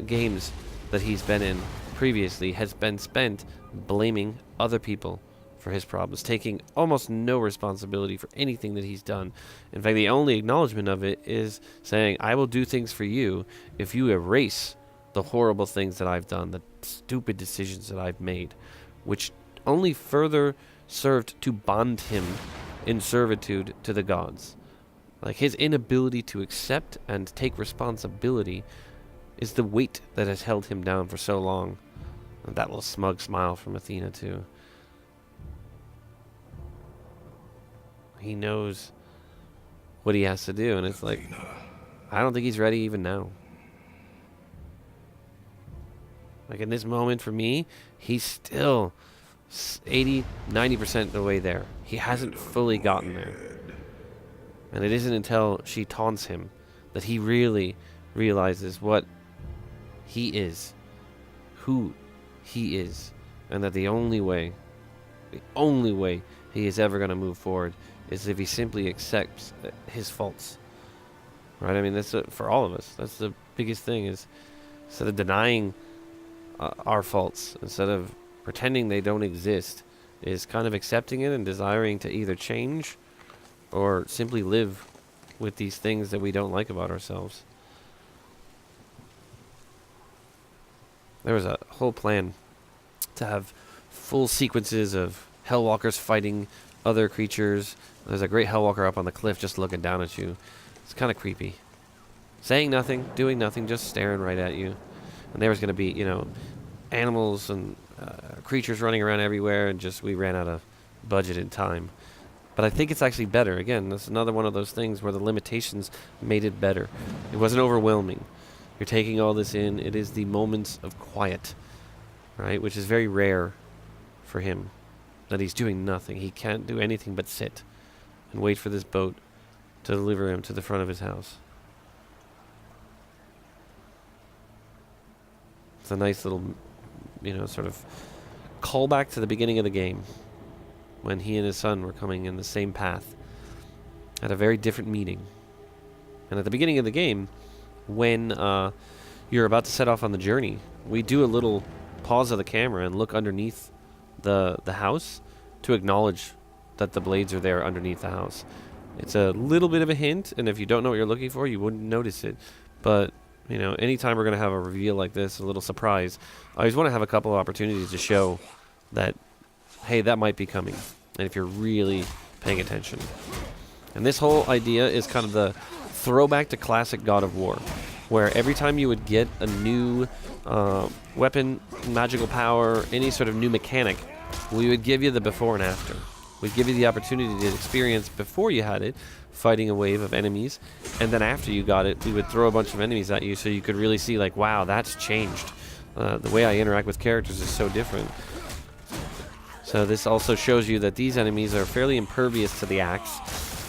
games that he's been in previously has been spent blaming other people for his problems, taking almost no responsibility for anything that he's done. In fact, the only acknowledgement of it is saying, I will do things for you if you erase the horrible things that I've done, the stupid decisions that I've made, which only further served to bond him in servitude to the gods. Like, his inability to accept and take responsibility is the weight that has held him down for so long. And that little smug smile from Athena, too. He knows what he has to do, and it's like, I don't think he's ready even now. Like, in this moment for me, he's still 80, 90% the way there. He hasn't fully gotten there. And it isn't until she taunts him that he really realizes what he is, who he is, and that the only way he is ever going to move forward is if he simply accepts his faults. Right? I mean, that's for all of us. That's the biggest thing, is instead of denying our faults, instead of pretending they don't exist, is kind of accepting it and desiring to either change or simply live with these things that we don't like about ourselves. There was a whole plan to have full sequences of Hellwalkers fighting other creatures. There's a great Hellwalker up on the cliff just looking down at you. It's kind of creepy. Saying nothing, doing nothing, just staring right at you. And there was going to be, you know, animals and creatures running around everywhere, and just we ran out of budget and time. But I think it's actually better. Again, that's another one of those things where the limitations made it better. It wasn't overwhelming. You're taking all this in. It is the moments of quiet, right? Which is very rare for him. That he's doing nothing. He can't do anything but sit and wait for this boat to deliver him to the front of his house. It's a nice little you know, sort of callback to the beginning of the game, when he and his son were coming in the same path at a very different meeting. And at the beginning of the game, when you're about to set off on the journey, we do a little pause of the camera and look underneath the house to acknowledge that the blades are there underneath the house. It's a little bit of a hint, and if you don't know what you're looking for, you wouldn't notice it. But, you know, anytime we're going to have a reveal like this, a little surprise, I always want to have a couple of opportunities to show that, hey, that might be coming, and if you're really paying attention. And this whole idea is kind of the throwback to classic God of War, where every time you would get a new weapon, magical power, any sort of new mechanic, we would give you the before and after. We'd give you the opportunity to experience before you had it, fighting a wave of enemies, and then after you got it, we would throw a bunch of enemies at you so you could really see, like, wow, that's changed. The way I interact with characters is so different. So this also shows you that these enemies are fairly impervious to the axe,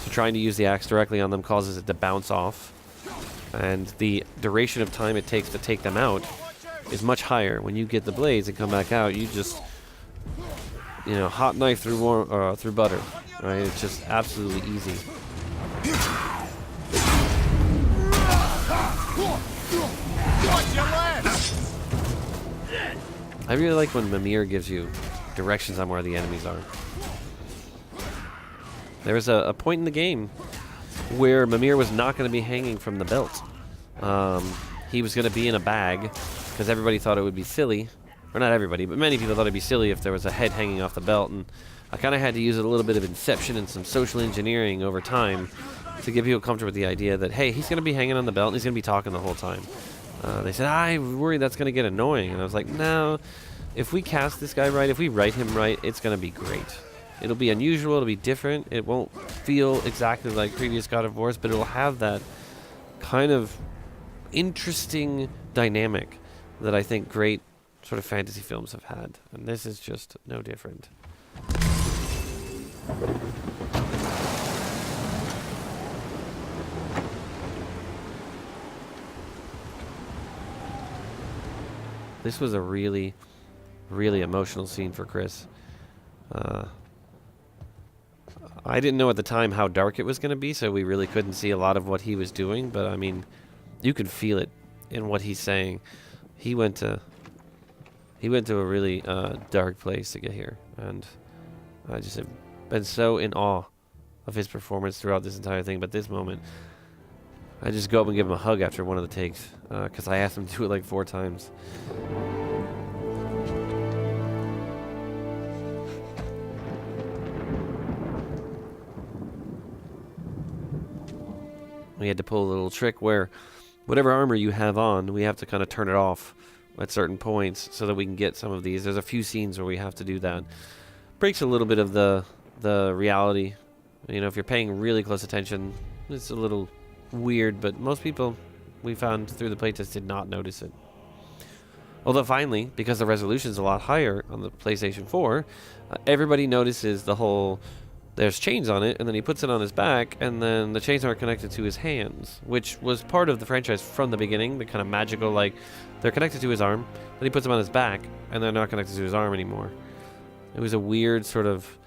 so trying to use the axe directly on them causes it to bounce off, and the duration of time it takes to take them out is much higher. When you get the blades and come back out, you just, you know, hot knife through butter, right? It's just absolutely easy. I really like when Mimir gives you directions on where the enemies are. There was a point in the game where Mimir was not going to be hanging from the belt. He was going to be in a bag because everybody thought it would be silly. Or not everybody, but many people thought it'd be silly if there was a head hanging off the belt, and I kind of had to use a little bit of inception and some social engineering over time to get people comfortable with the idea that, hey, he's going to be hanging on the belt and he's going to be talking the whole time. They said, I worry that's going to get annoying, and I was like, no, if we cast this guy right, if we write him right, it's going to be great. It'll be unusual, it'll be different, it won't feel exactly like previous God of Wars, but it'll have that kind of interesting dynamic that I think great sort of fantasy films have had, and this is just no different. This was a really, really emotional scene for Chris. I didn't know at the time how dark it was going to be, so we really couldn't see a lot of what he was doing, but I mean, you can feel it in what he's saying. He went to a really dark place to get here, and I just have been so in awe of his performance throughout this entire thing. But this moment, I just go up and give him a hug after one of the takes, because I asked him to do it like 4 times. We had to pull a little trick where whatever armor you have on, we have to kind of turn it off at certain points so that we can get some of these. There's a few scenes where we have to do that. Breaks a little bit of the reality. You know, if you're paying really close attention, it's a little weird, but most people we found through the playtest did not notice it. Although finally, because the resolution's a lot higher on the PlayStation 4, everybody notices the whole, there's chains on it, and then he puts it on his back, and then the chains aren't connected to his hands, which was part of the franchise from the beginning, the kind of magical, like, they're connected to his arm, then he puts them on his back, and they're not connected to his arm anymore. It was a weird sort of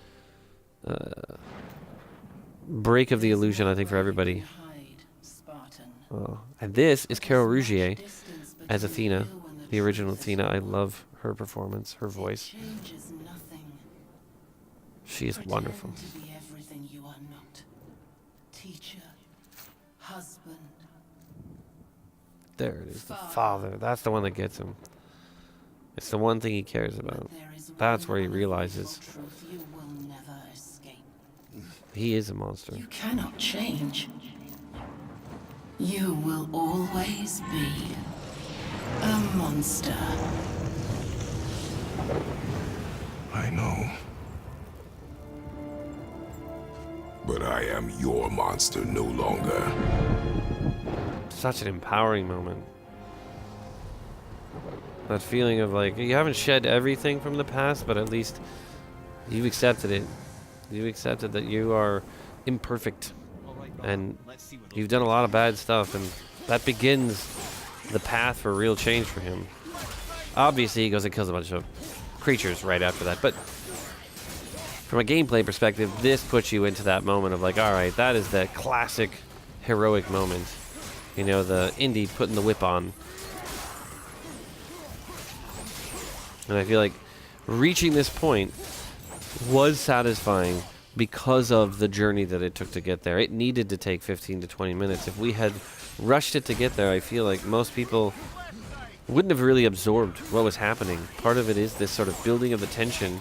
break of the illusion, I think, for everybody. And this is Carol Rougier as Athena, the original Athena. I love her performance, her voice. She is wonderful. There it is, the father. That's the one that gets him. It's the one thing he cares about. That's where he realizes he is a monster. You cannot change. You will always be a monster. I know. But I am your monster no longer. Such an empowering moment. That feeling of like, you haven't shed everything from the past, but at least you've accepted it. You've accepted that you are imperfect. And you've done a lot of bad stuff, and that begins the path for real change for him. Obviously, he goes and kills a bunch of creatures right after that. But from a gameplay perspective, this puts you into that moment of like, all right, that is the classic heroic moment. You know, the indie putting the whip on. And I feel like reaching this point was satisfying because of the journey that it took to get there. It needed to take 15 to 20 minutes. If we had rushed it to get there, I feel like most people wouldn't have really absorbed what was happening. Part of it is this sort of building of the tension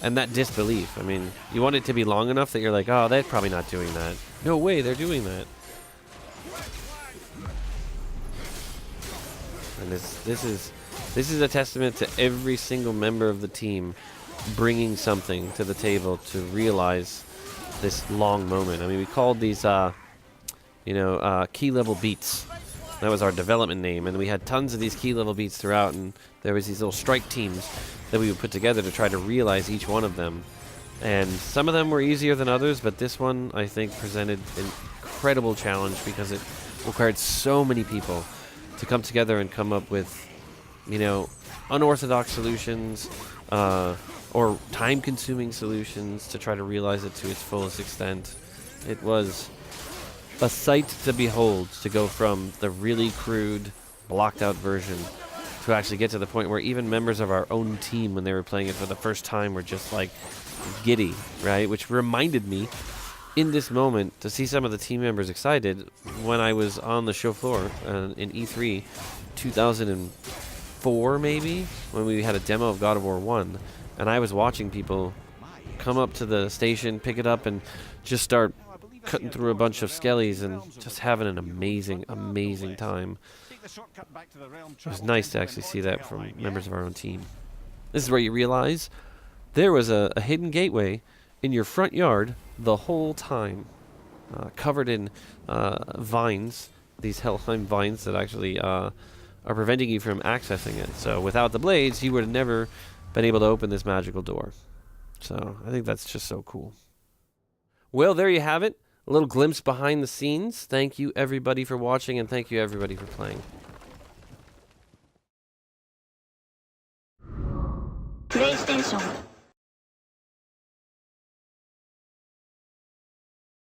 and that disbelief. I mean, you want it to be long enough that you're like, oh, they're probably not doing that. No way, they're doing that. And this is a testament to every single member of the team bringing something to the table to realize this long moment. I mean, we called these, key level beats. That was our development name, and we had tons of these key level beats throughout, and there was these little strike teams that we would put together to try to realize each one of them. And some of them were easier than others, but this one, I think, presented an incredible challenge because it required so many people to come together and come up with, unorthodox solutions, or time-consuming solutions to try to realize it to its fullest extent. It was a sight to behold to go from the really crude, blocked-out version to actually get to the point where even members of our own team, when they were playing it for the first time, were just like giddy, right? Which reminded me, in this moment, to see some of the team members excited when I was on the show floor in E3 2004, maybe, when we had a demo of God of War 1, and I was watching people come up to the station, pick it up, and just start cutting through a bunch of skellies and just having an amazing, amazing time. It was nice to actually see that from members of our own team. This is where you realize there was a hidden gateway in your front yard the whole time, covered in vines, these Helheim vines that actually are preventing you from accessing it. So without the blades, you would have never been able to open this magical door. So I think that's just so cool. Well, there you have it. A little glimpse behind the scenes. Thank you, everybody, for watching, and thank you, everybody, for playing. PlayStation